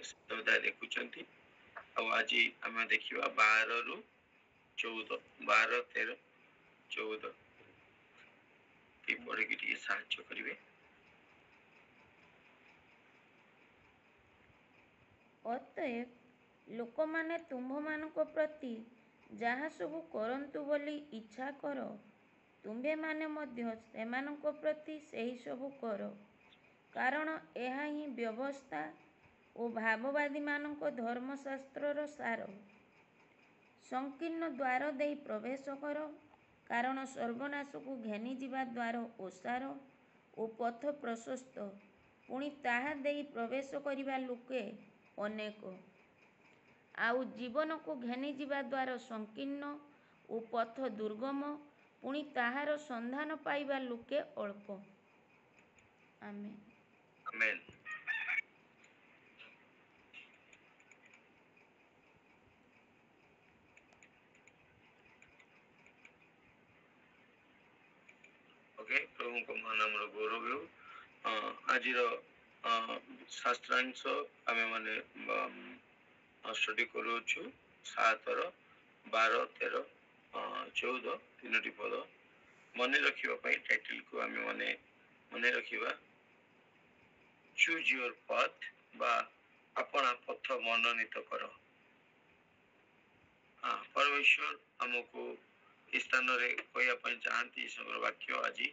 ସପ୍ତାହ ଦେଖୁଛନ୍ତି। ଆଉ ଆଜି ଆମେ ଦେଖିବା 12 ରୁ 14, 12, 13, 14 କି ପଢିକି ଟିକେ ସାହାଯ୍ୟ କରିବେ। ଅତଏବ ଲୋକମାନେ ତୁମ୍ଭମାନଙ୍କ ପ୍ରତି ଯାହା ସବୁ କରନ୍ତୁ ବୋଲି ଇଚ୍ଛା କର, ତୁମ୍ଭେମାନେ ମଧ୍ୟ ସେମାନଙ୍କ ପ୍ରତି ସେହି ସବୁ କର, କାରଣ ଏହା ହିଁ ବ୍ୟବସ୍ଥା ଓ ଭାବବାଦୀମାନଙ୍କ ଧର୍ମଶାସ୍ତ୍ରର ସାର। ସଂକୀର୍ଣ୍ଣ ଦ୍ୱାର ଦେଇ ପ୍ରବେଶ କର, କାରଣ ସର୍ବନାଶକୁ ଘେନିଯିବା ଦ୍ୱାର ଓସାର ଓ ପଥ ପ୍ରଶସ୍ତ, ପୁଣି ତାହା ଦେଇ ପ୍ରବେଶ କରିବା ଲୋକେ ଅନେକ। ଆଉ ଜୀବନକୁ ଘେନିଯିବା ଦ୍ୱାର ସଂକୀର୍ଣ୍ଣ ଓ ପଥ ଦୁର୍ଗମ, ପୁଣି ତାହାର ସନ୍ଧାନ ପାଇବା ଲୋକେ ଅଳ୍ପ। ଆମେନ୍। ଆମେନ୍। ଓକେ, ପ୍ରଭୁଙ୍କ ମହାନାମର ଗୌରବ ହେଉ। ଆଜିର ଶାସ୍ତ୍ରାଂଶ ଆମେ ମାନେ ଷ୍ଟଡି କରୁଅଛୁ 7, 12, 13, 14 ତିନୋଟି ପଦ ମନେ ରଖିବା ପାଇଁ ଟାଇଟଲକୁ ଆମେ ମନେ ରଖିବା ଚୁଜ୍ ୟୁର ପାଥ ବା ଆପଣା ପଥ ମନୋନୀତ କର। ପରମେଶ୍ୱର ଆମକୁ ଏ ସ୍ଥାନରେ କହିବା ପାଇଁ ଚାହାନ୍ତି ଈଶ୍ୱର ବାକ୍ୟ ଆଜି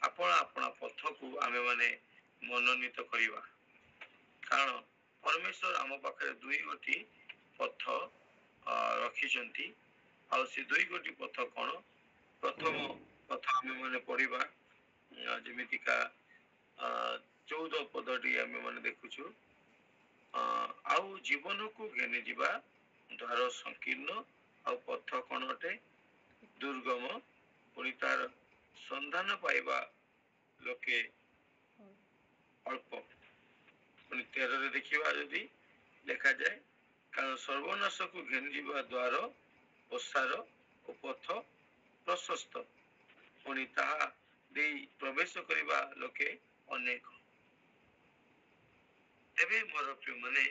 ଆପଣା ପଥକୁ ଆମେ ମାନେ ମନୋନୀତ କରିବା। କାରଣ ପରମେଶ୍ୱର ଆମ ପାଖରେ 2 ଗୋଟି ପଥ ରଖିଛନ୍ତି। ଆଉ ସେ 2 ଗୋଟି ପଥ କଣ? ପ୍ରଥମ ପଥ ଆମେ ମାନେ ପଢିବା ଯେମିତିକା 14 ପଦଟି ଆମେ ମାନେ ଦେଖୁଛୁ, ଆଉ ଜୀବନକୁ ଘେନିଯିବା ଦ୍ୱାର ସଂକୀର୍ଣ୍ଣ ଆଉ ପଥ କଣ ଅଟେ? ଦୁର୍ଗମ, ପୁଣି ତାର ସନ୍ଧାନ ପାଇବା ଲୋକେ ଅଳ୍ପ। ପୁଣି 13ରେ ଦେଖିବା ଯଦି ଲେଖାଯାଏ, କାରଣ ସର୍ବନାଶକୁ ଘେନିଯିବା ଦ୍ୱାର ଓସାର ଓ ପଥ ପ୍ରଶସ୍ତ, ପୁଣି ତାହା ଦେଇ ପ୍ରବେଶ କରିବା ଲୋକେ ଅନେକ। ଏବେ ମୋର ପ୍ରିୟମାନେ,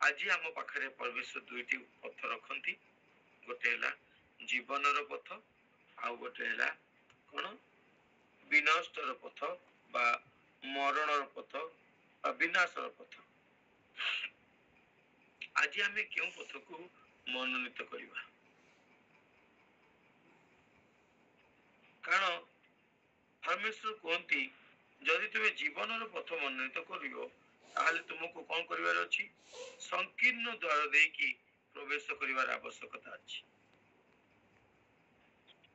ଆଜି ଆମ ପାଖରେ ପରମେଶ୍ୱର 2ଟି ପଥ ରଖନ୍ତି। ଗୋଟେ ହେଲା ଜୀବନର ପଥ, ଆଉ ଗୋଟେ ହେଲା କଣ? ବିନଷ୍ଟର ପଥ ବା ମରଣର ପଥ ବା ବିନାଶର ପଥ। ଆଜି ଆମେ କେଉଁ ପଥକୁ ମନୋନୀତ କରିବା? କାରଣ ପରମେଶ୍ୱର କୁହନ୍ତି, ଯଦି ତୁମେ ଜୀବନର ପଥ ମନୋନୀତ କରିବ, ତାହେଲେ ତୁମକୁ କଣ କରିବାର ଅଛି? ସଂକୀର୍ଣ୍ଣ ଦ୍ୱାର ଦେଇକି ପ୍ରବେଶ କରିବାର ଆବଶ୍ୟକତା ଅଛି।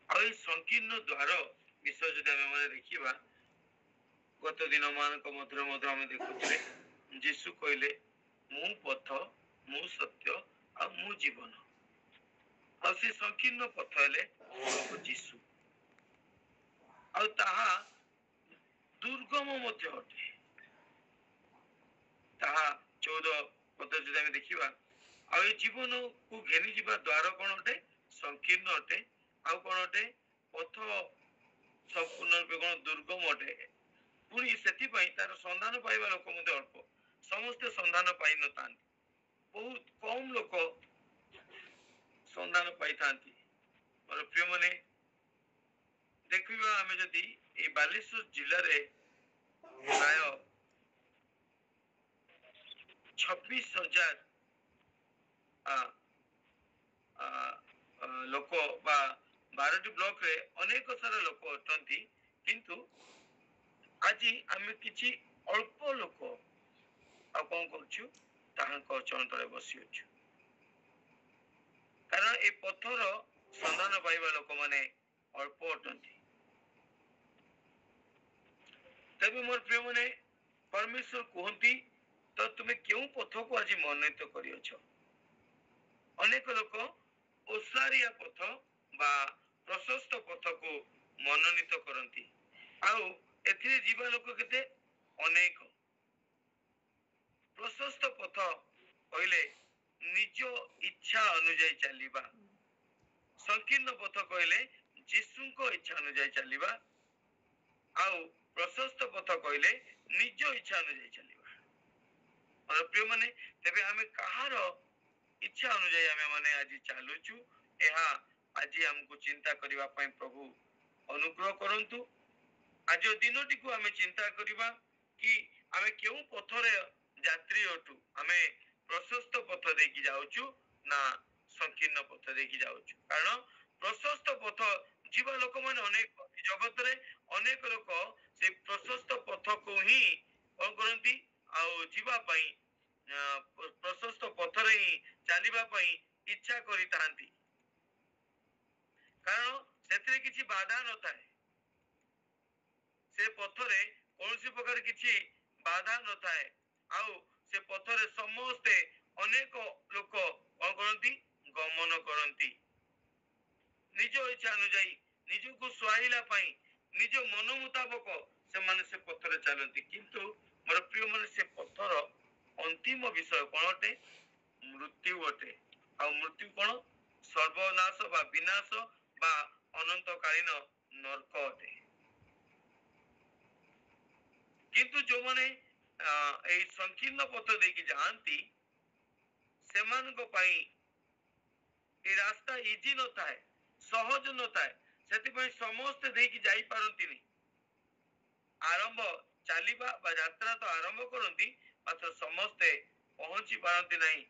ଆଉ এই ସଂକୀର୍ଣ୍ଣ ଦ୍ୱାର ବିଷୟ ଯଦି ଆମେ ମାନେ ଦେଖିବା, ଗତ ଦିନ ମାନଙ୍କ ମଧ୍ୟରେ ଆମେ ଦେଖୁଥିଲେ ଯୀଶୁ କହିଲେ, ମୁଁ ପଥ, ମୁଁ ସତ୍ୟ ଆଉ ମୁଁ ଜୀବନ। ଆଉ ସେ ସଂକୀର୍ଣ୍ଣ ପଥ ହେଲେ ପ୍ରଭୁ ଯୀଶୁ, ଆଉ ତାହା ଦୁର୍ଗମ ମଧ୍ୟ ଅଟେ। ତାହା 14 ପଦ ଯଦି ଆମେ ଦେଖିବା, ଆଉ ଏ ଜୀବନକୁ ଘେନିଯିବା ଦ୍ୱାର କଣ ଅଟେ? ସଂକୀର୍ଣ୍ଣ ଅଟେ। ଆଉ କଣ ଅଟେ? ପଥ ସମ୍ପୂର୍ଣ୍ଣ ରୂପେ କଣ? ଦୁର୍ଗମ ଅଟେ। ପୁଣି ସେଥିପାଇଁ ତାର ସନ୍ଧାନ ପାଇବା ଲୋକ ମଧ୍ୟ ଅଳ୍ପ। ସମସ୍ତେ ସନ୍ଧାନ ପାଇନଥାନ୍ତି, ବହୁତ କମ ଲୋକ ସନ୍ଧାନ ପାଇଥାନ୍ତି। ମୋର ପ୍ରିୟମାନେ, ଦେଖିବା ଆମେ ଯଦି এই ବାଲେଶ୍ୱର ଜିଲ୍ଲାରେ ପ୍ରାୟ 26,000 ଲୋକ ବା 12ଟି ବ୍ଲକରେ ଅନେକ ସାରା ଲୋକ ଅଛନ୍ତି, କିନ୍ତୁ ଆଜି ଆମେ କିଛି ଅଳ୍ପ ଲୋକ ଆଉ କଣ କରୁଛୁ? ତାହାଙ୍କ ଚରଣ ତଳେ ବସିଅଛୁ। କାରଣ ଏ ପଥର ସନ୍ଧାନ ପାଇବା ଲୋକମାନେ ଅଳ୍ପ ଅଟନ୍ତି। ତେବେ ମୋର ପ୍ରିୟମାନେ, ପରମେଶ୍ୱର କୁହନ୍ତି, ତ ତୁମେ କେଉଁ ପଥକୁ ଆଜି ମନୋନୀତ କରିଅଛ? ଅନେକ ଲୋକ ଓସାରିଆ ପଥ ବା ପ୍ରଶସ୍ତ ପଥକୁ ମନୋନୀତ କରନ୍ତି, ଆଉ ଏଥିରେ ଯିବା ଲୋକ କେତେ? ଅନେକ। ପ୍ରଶସ୍ତ ପଥ କହିଲେ ନିଜ ଇଚ୍ଛା ଅନୁଯାୟୀ ଚାଲିବା। ସଂକୀର୍ଣ୍ଣ ପଥ କହିଲେ ଯୀଶୁଙ୍କ ଇଚ୍ଛା ଅନୁଯାୟୀ ଚାଲିବା। ଆଉ ପ୍ରଶସ୍ତ ପଥ କହିଲେ ନିଜ ଇଚ୍ଛା ଅନୁଯାୟୀ ଚାଲିବା। ମୋର ପ୍ରିୟ ମାନେ ତେବେ ଆମେ କାହାର ଇଚ୍ଛା ଅନୁଯାୟୀ ଆମେ ମାନେ ଆଜି ଚାଲୁଛୁ ଏହା ଆଜି ଆମକୁ ଚିନ୍ତା କରିବା ପାଇଁ ପ୍ରଭୁ ଅନୁଗ୍ରହ କରନ୍ତୁ। ଆଜି ଦିନଟିକୁ ଆମେ ଚିନ୍ତା କରିବା କି ଆମେ କେଉଁ ପଥରେ ଯାତ୍ରୀ ଅଟୁ, ଆମେ ପ୍ରଶସ୍ତ ପଥ ଦେଇକି ଯାଉଛୁ ନା ସଂକୀର୍ଣ୍ଣ ପଥ ଦେଇକି ଯାଉଛୁ। କାରଣ ପ୍ରଶସ୍ତ ପଥ ଯିବା ଲୋକମାନେ ଅନେକ ଜଗତରେ ଅନେକ ଲୋକ ସେ ପ୍ରଶସ୍ତ ପଥକୁ ହିଁ କଣ କରନ୍ତି ଆଉ ଯିବା ପାଇଁ ପ୍ରଶସ୍ତ ପଥରେ ହିଁ ଚାଲିବା ପାଇଁ ଇଚ୍ଛା କରିଥାନ୍ତି, କାରଣ ସେଥିରେ କିଛି ବାଧା ନଥାଏ। ସେ ପଥରେ କୌଣସି ପ୍ରକାର କିଛି ବାଧା ନଥାଏ ଆଉ ସେ ପଥରେ ସମସ୍ତେ ଅନେକ ଲୋକ କଣ କରନ୍ତି ଗମନ କରନ୍ତି ନିଜ ଇଚ୍ଛା ଅନୁଯାୟୀ ନିଜକୁ ସୁହାଇଲା ପାଇଁ ନିଜ ମନ ମୁତାବକ ସେମାନେ ସେ ପଥରେ ଚାଲନ୍ତି। କିନ୍ତୁ ମୋର ପ୍ରିୟ ମାନେ ସେ ପଥର ଅନ୍ତିମ ବିଷୟ କଣ ଅଟେ? ମୃତ୍ୟୁ ଅଟେ। ଆଉ ମୃତ୍ୟୁ କଣ? ସର୍ବନାଶ ବା ବିନାଶ ବା ଅନନ୍ତକାଳୀନ ନର୍କ ଅଟେ। କିନ୍ତୁ ଯୋଉମାନେ ଏଇ ସଂକୀର୍ଣ୍ଣ ପଥ ଦେଇକି ଯାଆନ୍ତି ସେମାନଙ୍କ ପାଇଁ ଏ ରାସ୍ତା ଇଜି ନଥାଏ, ସହଜ ନଥାଏ, ସେଥିପାଇଁ ସମସ୍ତେ ଦେଇକି ଯାଇପାରନ୍ତିନି। ଆରମ୍ଭ ଚାଲିବା ବା ଯାତ୍ରା ତ ଆରମ୍ଭ କରନ୍ତି, ମାତ୍ର ସମସ୍ତେ ପହଞ୍ଚି ପାରନ୍ତି ନାହିଁ।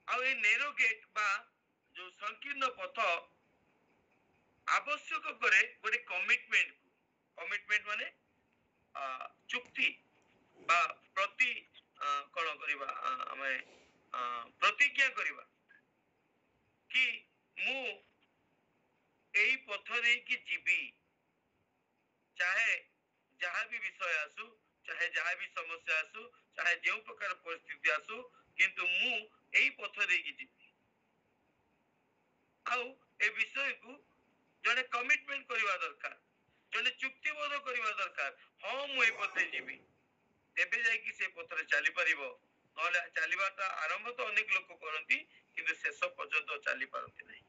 ଆଉ ଏଇ ନେରୋ ଗେଟ୍ ବା ଯୋଉ ସଂକୀର୍ଣ୍ଣ ପଥ ଆବଶ୍ୟକ କରେ ଗୋଟେ କମିଟମେଣ୍ଟ। କମିଟମେଣ୍ଟ ମାନେ ଚୁକ୍ତି ବା ପ୍ରତି କଣ କରିବା ଆମେ ପ୍ରତିଜ୍ଞା କରିବା କି ମୁଁ ଏଇ ପଥ ଦେଇକି ଯିବି, ଚାहे ଯାହା ବି ବିଷୟ ଆସୁ, ଚାहे ଯାହା ବି ସମସ୍ୟା ଆସୁ, ଚାहे ଯେଉଁ ପ୍ରକାର ପରିସ୍ଥିତି ଆସୁ, କିନ୍ତୁ ମୁଁ ଏଇ ପଥ ଦେଇକି ଯିବି। ଆଉ ଏ ବିଷୟକୁ ଜଣେ କମିଟମେଣ୍ଟ କରିବା ଦରକାର, ଜଣେ ଚୁକ୍ତିବଦ୍ଧ କରିବା ଦରକାର। ହଁ ମୁଁ ଏଇ ପଥରେ ଯିବି, ତେବେ ଯାଇକି ସେ ପଥରେ ଚାଲିପାରିବ। ନହେଲେ ଚାଲିବାଟା ଆରମ୍ଭ ତ ଅନେକ ଲୋକ କରନ୍ତି କିନ୍ତୁ ଶେଷ ପର୍ଯ୍ୟନ୍ତ ଚାଲି ପାରନ୍ତି ନାହିଁ।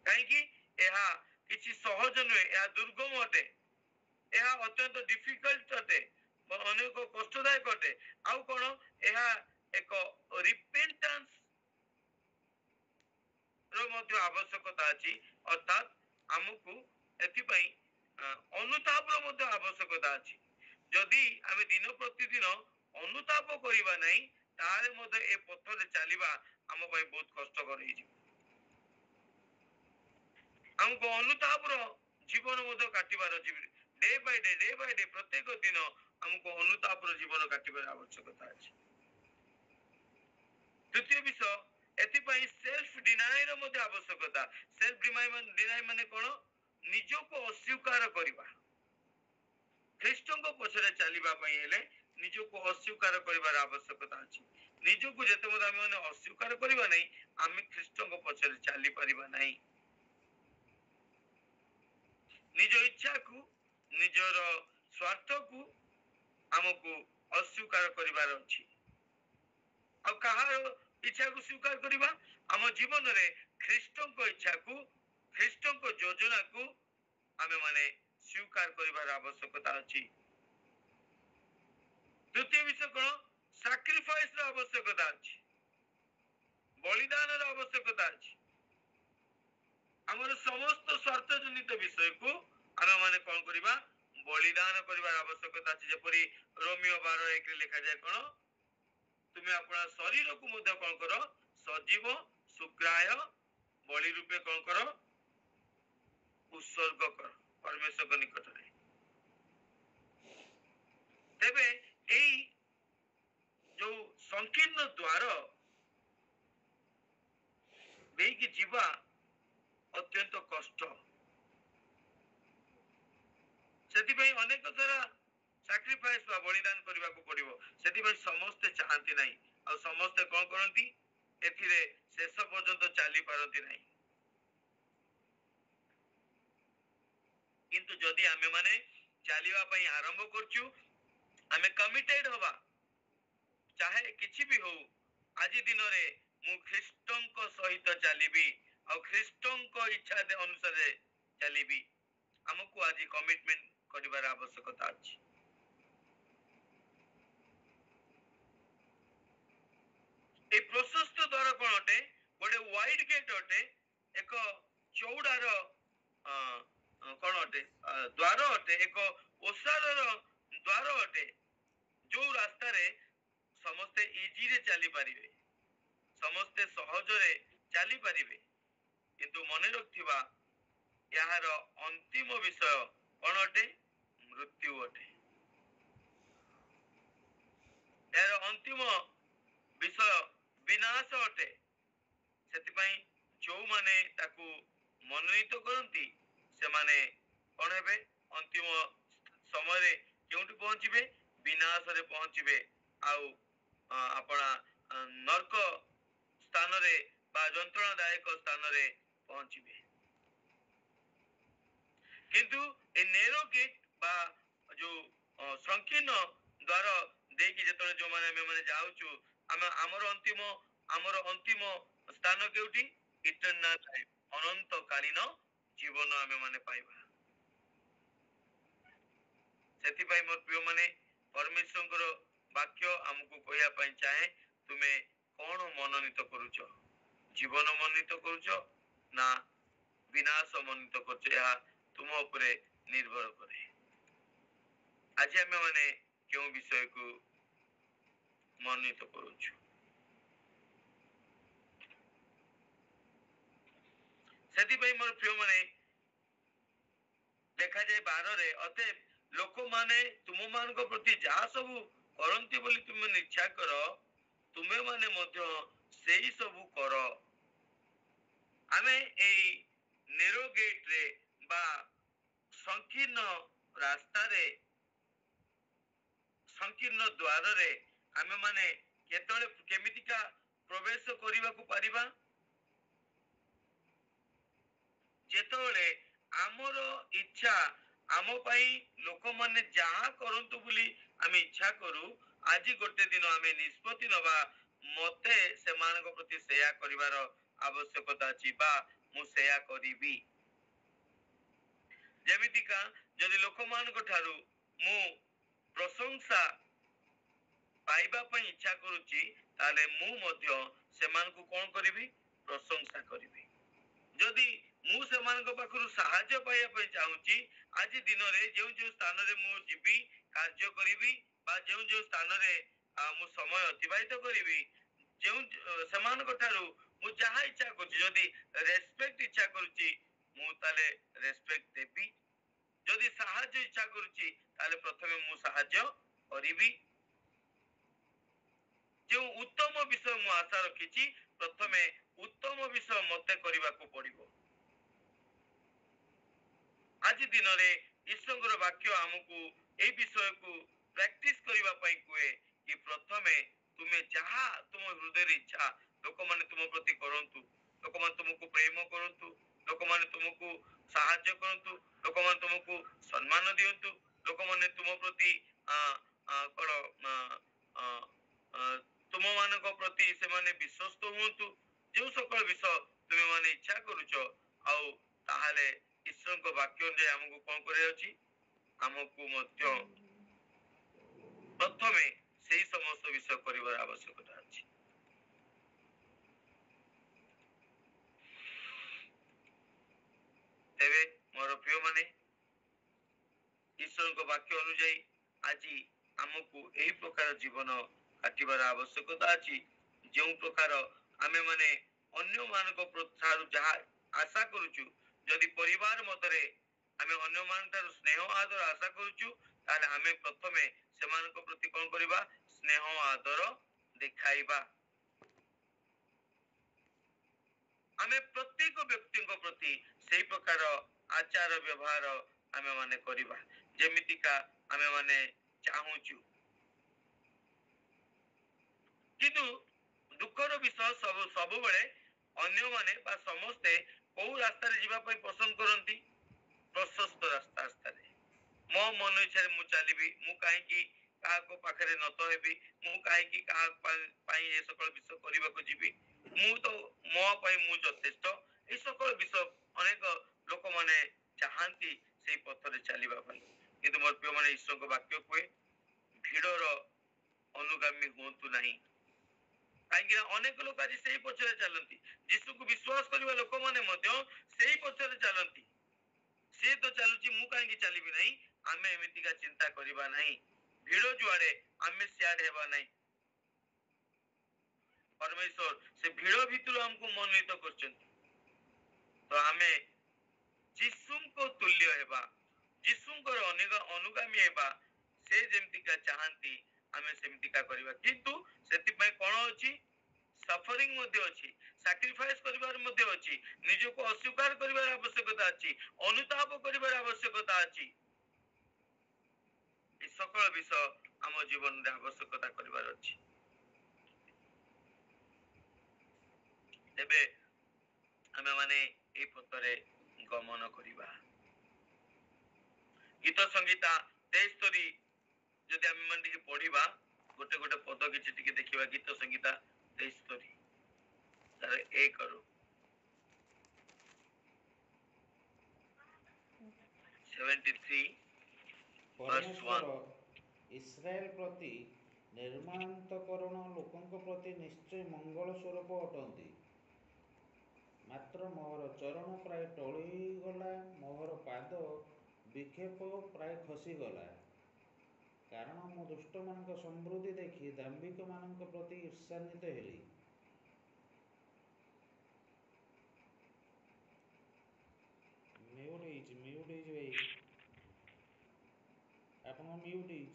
କାହିଁକି? ଏହା କିଛି ସହଜ ନୁହେଁ, ଏହା ଦୁର୍ଗମ ଅଟେ, ଏହା ଅତ୍ୟନ୍ତ ଡିଫିକଲ୍ଟ ଅଟେ, ଅନେକ କଷ୍ଟଦାୟକ ଅଟେ। ଆଉ କଣ? ଏହା ଏକ ରିପେଣ୍ଟାନ୍ସ ର ମଧ୍ୟ ଆବଶ୍ୟକତା ଅଛି, ଅର୍ଥାତ୍ ଆମକୁ ଏଥିପାଇଁ ଅନୁତାପର ମଧ୍ୟ ଆବଶ୍ୟକତା ଅଛି। ଯଦି ଆମେ ଦିନ ପ୍ରତିଦିନ ଅନୁତାପ କରିବା ନାହିଁ ତାହେଲେ ମଧ୍ୟ ଏ ପଥରେ ଚାଲିବା ଆମ ପାଇଁ ବହୁତ କଷ୍ଟକର ହେଇଯିବ। ଆମକୁ ଅନୁତାପର ଜୀବନ ମଧ୍ୟ କାଟିବାର ଅଛି। ଡେ ବାଇ ଡେ ପ୍ରତ୍ୟେକ ଦିନ ଆମକୁ ଅନୁତାପର ଜୀବନ କାଟିବାର ଆବଶ୍ୟକତା ଅଛି। ତୃତୀୟ ବିଷୟ, ଏଥିପାଇଁ ସେଲ୍ଫ ଡିନାଇର ମଧ୍ୟ ଆବଶ୍ୟକତା। ସେଲ୍ଫ ଡିନାଇ ମାନେ କଣ? ନିଜକୁ ଅସ୍ୱୀକାର କରିବା। ଖ୍ରୀଷ୍ଟଙ୍କ ପଛରେ ଚାଲିବା ପାଇଁ ହେଲେ ନିଜକୁ ଅସ୍ୱୀକାର କରିବାର ଆବଶ୍ୟକତା ଅଛି। ନିଜକୁ ଯେତେବେଳେ ଆମେ ମାନେ ଅସ୍ୱୀକାର କରିବା ନାହିଁ, ଆମେ ଖ୍ରୀଷ୍ଟଙ୍କ ପଛରେ ଚାଲିପାରିବା ନାହିଁ। ନିଜ ଇଚ୍ଛାକୁ, ନିଜର ସ୍ୱାର୍ଥକୁ ଆମକୁ ଅସ୍ୱୀକାର କରିବାର ଅଛି। ଆଉ କାହାର ଇଚ୍ଛାକୁ ସ୍ୱୀକାର କରିବା? ଆମ ଜୀବନରେ ଖ୍ରୀଷ୍ଟଙ୍କ ଇଚ୍ଛାକୁ, ଖ୍ରୀଷ୍ଟଙ୍କ ଯୋଜନାକୁ ଆମେ ମାନେ ସ୍ୱୀକାର କରିବାର ଆବଶ୍ୟକତା ଅଛି। ତୃତୀୟ ବିଷୟ କଣ? ସାକ୍ରିଫାଇସ ର ଆବଶ୍ୟକତା ଅଛି, ବଳିଦାନର ଆବଶ୍ୟକତା ଅଛି। ଆମର ସମସ୍ତ ସ୍ୱାର୍ଥ ଜନିତ ବିଷୟକୁ ଆମେ ମାନେ କଣ କରିବା? ବଳିଦାନ କରିବାର ଆବଶ୍ୟକତା ଅଛି। ଯେପରି ରୋମିଓ 12:1 ଲେଖାଯାଏ କଣ? ତୁମେ ଆପଣ ଶରୀରକୁ ମଧ୍ୟ କଣ କର? ସଜୀବ ସୁଗ୍ରାହ୍ୟ ବଳି ରୂପେ କଣ କର? ଉତ୍ସର୍ଗ କର ପରମେଶ୍ୱରଙ୍କ ନିକଟରେ। ତେବେ ଏଇ ଯୋଉ ସଂକୀର୍ଣ୍ଣ ଦ୍ୱାର ଦେଇକି ଯିବା ଅତ୍ୟନ୍ତ କଷ୍ଟ। ସେଥିପାଇଁ ଅନେକ ଥର ସାକ୍ରିଫାଇସ ବା ବଳିଦାନ କରିବାକୁ ପଡିବ। ସେଥିପାଇଁ ସମସ୍ତେ ଚାହାନ୍ତି ନାହିଁ, ଆଉ ସମସ୍ତେ କଣ କରନ୍ତି? ଏଥିରେ ଶେଷ ପର୍ଯ୍ୟନ୍ତ ଚାଲି ପାରନ୍ତି ନାହିଁ। କିନ୍ତୁ ଯଦି ଆମେ ମାନେ ଚାଲିବା ପାଇଁ ଆରମ୍ଭ କରୁଛୁ, ଆମେ କମିଟେଡ ହବା, ଚାहे କିଛି ବି ହଉ, ଆଜି ଦିନରେ ମୁଁ ଖ୍ରୀଷ୍ଟଙ୍କ ସହିତ ଚାଲିବି ଆଉ ଖ୍ରୀଷ୍ଟଙ୍କ ଇଚ୍ଛା ଅନୁସାରେ ଚାଲିବି। ଆମକୁ ଆଜି କମିଟମେଣ୍ଟ କରିବାର ଆବଶ୍ୟକତା ଅଛି। ଅଟେ ଏକ ଚଉଡ଼ାର କଣ ଅଟେ ଦ୍ୱାର ଅଟେ, ଏକ ଓସାରର ଦ୍ୱାର ଅଟେ, ଯୋଉ ରାସ୍ତାରେ ସମସ୍ତେ ଇଜିରେ ଚାଲିପାରିବେ, ସମସ୍ତେ ସହଜରେ ଚାଲିପାରିବେ। କିନ୍ତୁ ମନେ ରଖିଥିବା ଏହାର ଅନ୍ତିମ ବିଷୟ କଣ ଅଟେ? ମୃତ୍ୟୁ ଅଟେ। ଏହାର ଅନ୍ତିମ ବିଷୟ ବିନାଶ ଅଟେ। ସେଥିପାଇଁ ଯୋଉମାନେ ତାକୁ ମନୋନୀତ କରନ୍ତି ସେମାନେ କଣ ହେବେ? ଅନ୍ତିମ ସମୟରେ କେଉଁଠି ପହଞ୍ଚିବେ? ବିନାଶରେ ପହଞ୍ଚିବେ। ଆଉ ଆପଣ ନର୍କ ସ୍ଥାନରେ ବା ଯନ୍ତ୍ରଣାଦାୟକ ସ୍ଥାନରେ ପହଞ୍ଚିବେ। କିନ୍ତୁ ଏ ନେରୋ ଗେଟ୍ ବା ଯୋଉ ସଂକୀର୍ଣ୍ଣ ଦ୍ୱାର ଦେଇକି ଯେତେବେଳେ ଯୋଉମାନେ ଆମେ ଯାଉଛୁ, ଆମର ଅନ୍ତିମ ସ୍ଥାନ କେଉଁଠି? ଇଟର୍ନାଲ ଲାଇଫ, ଅନନ୍ତକାଳୀନ ଜୀବନ ଆମେ ମାନେ ପାଇବା। ସେଥିପାଇଁ ମୋର ପ୍ରିୟ ମାନେ, ପରମେଶ୍ୱରଙ୍କର ବାକ୍ୟ ଆମକୁ କହିବା ପାଇଁ ଚାହେଁ, ତୁମେ କଣ ମନୋନୀତ କରୁଛ? ଜୀବନ ମନୋନୀତ କରୁଛ ନା ବିନାଶ ମନୋନୀତ କରୁଛ? ଏହା ତୁମ ଉପରେ ନିର୍ଭର କରେ। ଆଜି ଆମେ ମାନେ କେଉଁ ବିଷୟକୁ ମନୋନୀତ କରୁଛୁ? ସେଥିପାଇଁ ମୋର ପ୍ରିୟ ମାନେ, ଦେଖାଯାଏ 12ରେ, ଅତଏବ ଲୋକମାନେ ତୁମମାନଙ୍କ ପ୍ରତି ଯାହା ସବୁ କରନ୍ତି ବୋଲି ତୁମେ ଇଚ୍ଛା କର, ତୁମେ ମାନେ ମଧ୍ୟ ସେଇ ସବୁ କର। ଆମେ ଏଇ ନେରୋ ଗେଟ୍ରେ ବା ସଂକୀର୍ଣ୍ଣ ରାସ୍ତାରେ, ସଂକୀର୍ଣ୍ଣ ଦ୍ୱାରରେ ଆମେ ମାନେ କେତେବେଳେ କେମିତିକା ପ୍ରବେଶ କରିବାକୁ ପାରିବା? ଯେତେବେଳେ ଆମର ଇଚ୍ଛା, ଆମ ପାଇଁ ଲୋକମାନେ ଯାହା କରନ୍ତୁ ବୋଲି ଆମେ ଇଚ୍ଛା କରୁ, ଆଜି ଗୋଟେ ଦିନ ଆମେ ନିଷ୍ପତ୍ତି ନବା, ମତେ ସେମାନଙ୍କ ପ୍ରତି ସେୟା କରିବାର ଆବଶ୍ୟକତା ଅଛି ବା ମୁଁ ସେୟା କରିବି। ଯେମିତିକା ଯଦି ଲୋକମାନଙ୍କ ଠାରୁ ମୁଁ ପ୍ରଶଂସା ପାଇବା ପାଇଁ ଇଚ୍ଛା କରୁଛି, ତାହେଲେ ମୁଁ ମଧ୍ୟ ସେମାନଙ୍କୁ କଣ କରିବି? ପ୍ରଶଂସା କରିବି। ଯଦି ମୁଁ ସେମାନଙ୍କ ପାଖରୁ ସାହାଯ୍ୟ ପାଇବା ପାଇଁ ଚାହୁଁଛି, ଆଜି ଦିନରେ ଯେଉଁ ଯେଉଁ ସ୍ଥାନରେ ମୁଁ ଯିବି, କାର୍ଯ୍ୟ କରିବି ବା ଯେଉଁ ଯେଉଁ ସ୍ଥାନରେ ମୁଁ ସମୟ ଅତିବାହିତ କରିବି, ଯେଉଁ ସେମାନଙ୍କ ଠାରୁ ମୁଁ ଯାହା ଇଚ୍ଛା କରୁଛି, ଯଦି ରେସପେକ୍ଟ ଇଚ୍ଛା କରୁଛି, ମୁଁ ତାହେଲେ ରେସପେକ୍ଟ ଦେବି। ଯଦି ସାହାଯ୍ୟ ଇଚ୍ଛା କରୁଛି, ତାହେଲେ ପ୍ରଥମେ ମୁଁ ସାହାଯ୍ୟ କରିବି। ଯେଉଁ ଉତ୍ତମ ବିଷୟ ମୁଁ ଆଶା ରଖିଛି, ପ୍ରଥମେ ଉତ୍ତମ ବିଷୟ ମତେ କରିବାକୁ ପଡିବ। ଆଜି ଦିନରେ ଈଶ୍ୱରଙ୍କର ବାକ୍ୟ ଆମକୁ এই ବିଷୟକୁ ପ୍ରାକ୍ଟିସ କରିବା ପାଇଁ କୁହେ କି ପ୍ରଥମେ ତୁମେ ଯାହା ତୁମ ହୃଦୟରେ ଇଚ୍ଛା ଲୋକମାନେ ତୁମ ପ୍ରତି କରନ୍ତୁ, ଲୋକମାନେ ତୁମକୁ ପ୍ରେମ କରନ୍ତୁ, ଲୋକମାନେ ତୁମକୁ ସାହାଯ୍ୟ କରନ୍ତୁ, ଲୋକମାନେ ତୁମକୁ ସମ୍ମାନ ଦିଅନ୍ତୁ, ଲୋକମାନେ ତୁମ ପ୍ରତି ତୁମମାନଙ୍କ ପ୍ରତି ସେମାନେ ବିଶ୍ୱସ୍ତ ହୁଅନ୍ତୁ, ଯେଉଁ ସକଳ ବିଷୟ ତୁମେ ମାନେ ଇଚ୍ଛା କରୁଛ, ଆଉ ତାହେଲେ ଈଶ୍ୱରଙ୍କ ବାକ୍ୟ ଅନୁଯାୟୀ ଆମକୁ କଣ କରିବାର ଅଛି? ଆମକୁ ମଧ୍ୟ ପ୍ରଥମେ ସେଇ ସମସ୍ତ ବିଷୟ କରିବାର ଆବଶ୍ୟକତା ଅଛି। ତେବେ ମୋର ପ୍ରିୟ ମାନେ, ଈଶ୍ୱରଙ୍କ ବାକ୍ୟ ଅନୁଯାୟୀ ଆଜି ଆମକୁ ଏହି ପ୍ରକାର ଜୀବନ କାଟିବାର ଆବଶ୍ୟକତା ଅଛି, ଯେଉଁ ପ୍ରକାର ଆମେ ମାନେ ଅନ୍ୟମାନଙ୍କ ଠାରୁ ଯାହା ଆଶା କରୁଛୁ। ଯଦି ପରିବାର ମଧ୍ୟରେ ଆମେ ଅନ୍ୟମାନଙ୍କ ଠାରୁ ସ୍ନେହ ଆଦର ଆଶା କରୁଛୁ, ତାହେଲେ ଆମେ ପ୍ରଥମେ ସେମାନଙ୍କ ପ୍ରତି କଣ କରିବା? ସ୍ନେହ ଆଦର ଦେଖାଇବା। ଆମେ ପ୍ରତ୍ୟେକ ବ୍ୟକ୍ତିଙ୍କ ପ୍ରତି ସେଇ ପ୍ରକାର ଆଚାର ବ୍ୟବହାର ଆମେ ମାନେ କରିବା, ଯେମିତିକା ଆମେ ମାନେ ଚାହୁଁଛୁ। କିନ୍ତୁ ଦୁଃଖର ବିଷୟ ସବୁବେଳେ ଅନ୍ୟମାନେ ବା ସମସ୍ତେ କୋଉ ରାସ୍ତାରେ ଯିବା ପାଇଁ ପସନ୍ଦ କରନ୍ତି? ପ୍ରଶସ୍ତ ରାସ୍ତାରେ। ମୋ ମନ ଇଚ୍ଛାରେ ମୁଁ ଚାଲିବି, ମୁଁ କାହିଁକି କାହାକୁ ପାଖରେ নত ହେବି, ମୁଁ କାହିଁକି କାହା ପାଇଁ ଏ ସକଳ ବିଷୟ କରିବାକୁ ଯିବି, ମୁଁ ତ ମୋ ପାଇଁ ମୁଁ ଯଥେଷ୍ଟ। এই সকল ବିଷୟ ଅନେକ ଲୋକମାନେ ଚାହାନ୍ତି ସେଇ ପଥରେ ଚାଲିବା ପାଇଁ। କିନ୍ତୁ ମୋର ପ୍ରିୟମାନେ, ଈଶ୍ୱରଙ୍କ ବାକ୍ୟ କୁହେ ଭିଡର ଅନୁଗାମୀ ହୁଅନ୍ତୁ ନାହିଁ, କାହିଁକି ନା ଅନେକ ଲୋକ ଆଜି ସେଇ ପଛରେ ଚାଲନ୍ତି। ଯୀଶୁକୁ ବିଶ୍ୱାସ କରିବା ଲୋକମାନେ ମଧ୍ୟ ସେଇ ପଛରେ ଚାଲନ୍ତି। ସେ ତ ଚାଲୁଛି, ମୁଁ କାହିଁକି ଚାଲିବି ନାହିଁ? ଆମେ ଏମିତିକା ଚିନ୍ତା କରିବା ନାହିଁ। ଭିଡ଼ ଯୁଆଡେ ଆମେ ସିଆଡେ ହେବା ନାହିଁ। ପରମେଶ୍ୱର ସେ ଭିଡ଼ ଭିତରୁ ଆମକୁ ମନୋନୀତ କରିଛନ୍ତି। ତ ଆମେ ଯୀଶୁଙ୍କ ତୁଲ୍ୟ ହେବା, ଯୀଶୁଙ୍କର ଅନୁଗାମୀ ହେବା। ସେ ଯେମିତିକା ଚାହାନ୍ତି ଆମେ ସେମିତିକା କରିବା। କିନ୍ତୁ ସେଥିପାଇଁ କଣ ଅଛି? ସଫରିଂ ମଧ୍ୟ ଅଛି, ସାକ୍ରିଫାଇସ୍ କରିବାର ମଧ୍ୟ ଅଛି, ନିଜକୁ ଅସ୍ୱୀକାର କରିବାର ଆବଶ୍ୟକତା ଅଛି, ଅନୁତାପ କରିବାର ଆବଶ୍ୟକତା ଅଛି। এই সকল ବିଷୟ ଆମ ଜୀବନରେ ଆବଶ୍ୟକତା କରିବାର ଅଛି। ତେବେ ଆମେ ମାନେ এই ପଥରେ ଗମନ କରିବା। ଗୀତ ସଂହିତା 23 ଯଦି ଆମେ ମାନେ ଟିକେ ପଢିବା, ଗୋଟେ ଗୋଟେ ପଦ କିଛି ଟିକେ ଦେଖିବା। ଗୀତ ସଂହିତା 23 ତାର 1 ରୁ 73 verse 1। ପରମେଶ୍ୱର ଇସ୍ରାଏଲ ପ୍ରତି ନିର୍ମାନ୍ତକରଣ ଲୋକଙ୍କ ପ୍ରତି ନିଶ୍ଚୟ ମଙ୍ଗଳ ସ୍ୱରୂପ ଅଟନ୍ତି। ମାତ୍ର ମୋହର ଚରଣ ପ୍ରାୟ ଟଳିଗଲା, ମୋହର ପାଦ ବିକ୍ଷେପ ପ୍ରାୟ ଖସିଗଲା। କାରଣ ମୁଁ ଦୁଷ୍ଟମାନଙ୍କ ସମୃଦ୍ଧି ଦେଖି ଦାମ୍ଭିକମାନଙ୍କ ପ୍ରତି ଈର୍ଷାନ୍ୱିତ ହେଲି। ମ୍ୟୁଟ୍ ହେଇଛି ଭାଇ, ଆପଣଙ୍କ ମ୍ୟୁଟ୍ ହେଇଛି।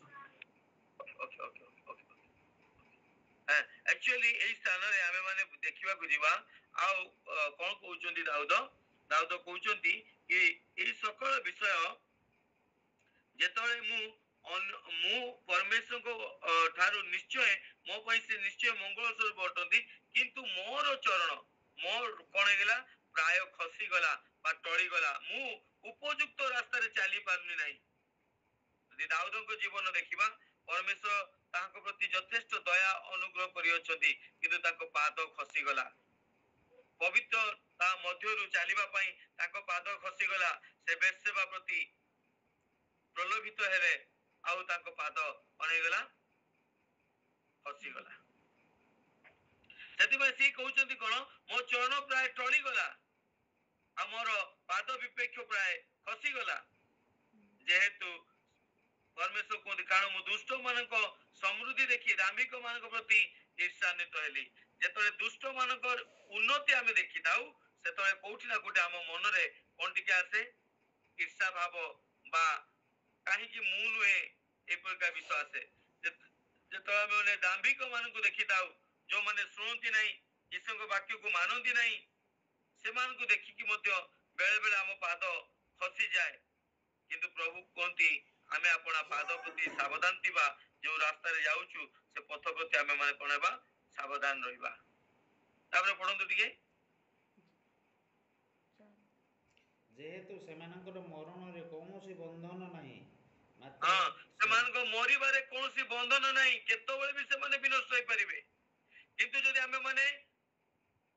ଆକ୍ଚୁଆଲି ଏଇ ସ୍ଥାନରେ ଆମେ ମାନେ ଦେଖିବାକୁ ଯିବା। ଆଉ କଣ କହୁଛନ୍ତି ଦାଉଦ? ଦାଉଦ କହୁଛନ୍ତି କି ଏଇ ସକଳ ବିଷୟ ଯେତେବେଳେ ମୁଁ ପରମେଶ୍ୱରଙ୍କ ଠାରୁ ନିଶ୍ଚୟ ମୋ ପାଇଁ ସେ ନିଶ୍ଚୟ ମଙ୍ଗଳ ସ୍ୱରୂପ ଅଟନ୍ତି, କିନ୍ତୁ ମୋର ଚରଣ ମୋର କଣ ହେଇଗଲା? ପ୍ରାୟ ଖସିଗଲା ବା ଟଳିଗଲା। ମୁଁ ଉପଯୁକ୍ତ ରାସ୍ତାରେ ଚାଲି ପାରୁନି ନାହିଁ। ଯଦି ଦାଉଦଙ୍କ ଜୀବନ ଦେଖିବା, ପରମେଶ୍ୱର ତାଙ୍କ ପ୍ରତି ଯଥେଷ୍ଟ ଦୟା ଅନୁଗ୍ରହ କରିଅଛନ୍ତି, କିନ୍ତୁ ତାଙ୍କ ପାଦ ଖସିଗଲା। ପବିତ୍ର ତା ମଧ୍ୟରୁ ଚାଲିବା ପାଇଁ ତାଙ୍କ ପାଦ ଖସିଗଲା। ସେ ବେର୍ଷେବା ପ୍ରତି ପ୍ରଲୋଭିତ ହେଲେ, ଆଉ ତାଙ୍କ ପାଦ କଣ ହେଇଗଲା? ଖସିଗଲା। ସେଥିପାଇଁ ସେ କହୁଛନ୍ତି କଣ? ମୋ ଚରଣ ପ୍ରାୟ ଟଳିଗଲା, ଆଉ ମୋର ପାଦ ବିପେକ୍ଷ ପ୍ରାୟ ଖସିଗଲା। ଯେହେତୁ ପରମେଶ୍ୱର କୁହନ୍ତି, କାରଣ ମୁଁ ଦୁଷ୍ଟ ମାନଙ୍କ ସମୃଦ୍ଧି ଦେଖି ଦାମ୍ଭିକ ମାନଙ୍କ ପ୍ରତି ଈର୍ଷାନ୍ୱିତ ହେଲି। ଯେତେବେଳେ ଦୁଷ୍ଟ ମାନଙ୍କର ଉନ୍ନତି ଆମେ ଦେଖିଥାଉ, ସେତେବେଳେ କୋଉଠି ନା କୋଉଠି ଆମ ମନରେ କଣ ଟିକେ ଆସେ? ଈର୍ଷା ଭାବ ବା କାହିଁକି ମୁଁ ନୁହେଁ, ଏ ପ୍ରକାର ବିଷୟ ଆସେ। ଯେତେବେଳେ ଆମେ ମାନେ ଦାମ୍ଭିକ ମାନଙ୍କୁ ଦେଖିଥାଉ, ଯୋଉମାନେ ଶୁଣନ୍ତି ନାହିଁ, ଈଶ୍ୱରଙ୍କ ବାକ୍ୟକୁ ମାନନ୍ତି ନାହିଁ, ସେମାନଙ୍କୁ ଦେଖିକି ମଧ୍ୟ ବେଳେ ବେଳେ ଆମ ପାଦ ଖସିଯାଏ। କିନ୍ତୁ ପ୍ରଭୁ କୁହନ୍ତି, ଆମେ ଆପଣ ପାଦ ପ୍ରତି ସାବଧାନ ଥିବା। ଯୋଉ ରାସ୍ତାରେ ଯାଉଛୁ ସେ ପଥ ପ୍ରତି ଆମେ ମାନେ କଣ ହେବା? ସାବଧାନ ରହିବା। ତାପରେ ପଢନ୍ତୁ ଟିକେ। ଯେହେତୁ ସେମାନଙ୍କର ମରଣରେ କୌଣସି ବନ୍ଧନ ନାହିଁ, ସେମାନଙ୍କ ମରିବାରେ କୌଣସି ବନ୍ଧନ ନାହିଁ। କେତେବେଳେ ବି ସେମାନେ ବିନଷ୍ଟ ହେଇପାରିବେ। କିନ୍ତୁ ଯଦି ଆମେ ମାନେ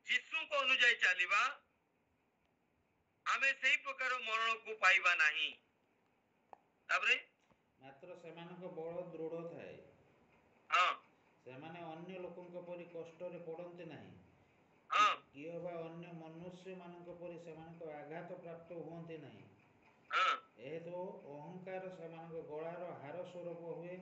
ଯୀଶୁଙ୍କ ଅନୁଯାୟୀ ଚାଲିବା, ଆମେ ସେଇ ପ୍ରକାର ମରଣକୁ ପାଇବା ନାହିଁ। ତାପରେ ମାତ୍ର ସେମାନଙ୍କ ବଳ ଦୃଢ଼ ଥାଏ। ସେମାନେ ଅନ୍ୟ ଲୋକଙ୍କ ପରି କଷ୍ଟରେ ପଡ଼ନ୍ତି ନାହିଁ, କିଏ ବା ଅନ୍ୟ ମନୁଷ୍ୟମାନଙ୍କ ପରି ସେମାନଙ୍କ ଆଘାତ ପ୍ରାପ୍ତ ହୁଅନ୍ତି ନାହିଁ। ଏହେତୁ ଅହଙ୍କାର ସେମାନଙ୍କ ଗଳାର ହାର ସ୍ୱରୂପ ହୁଏ।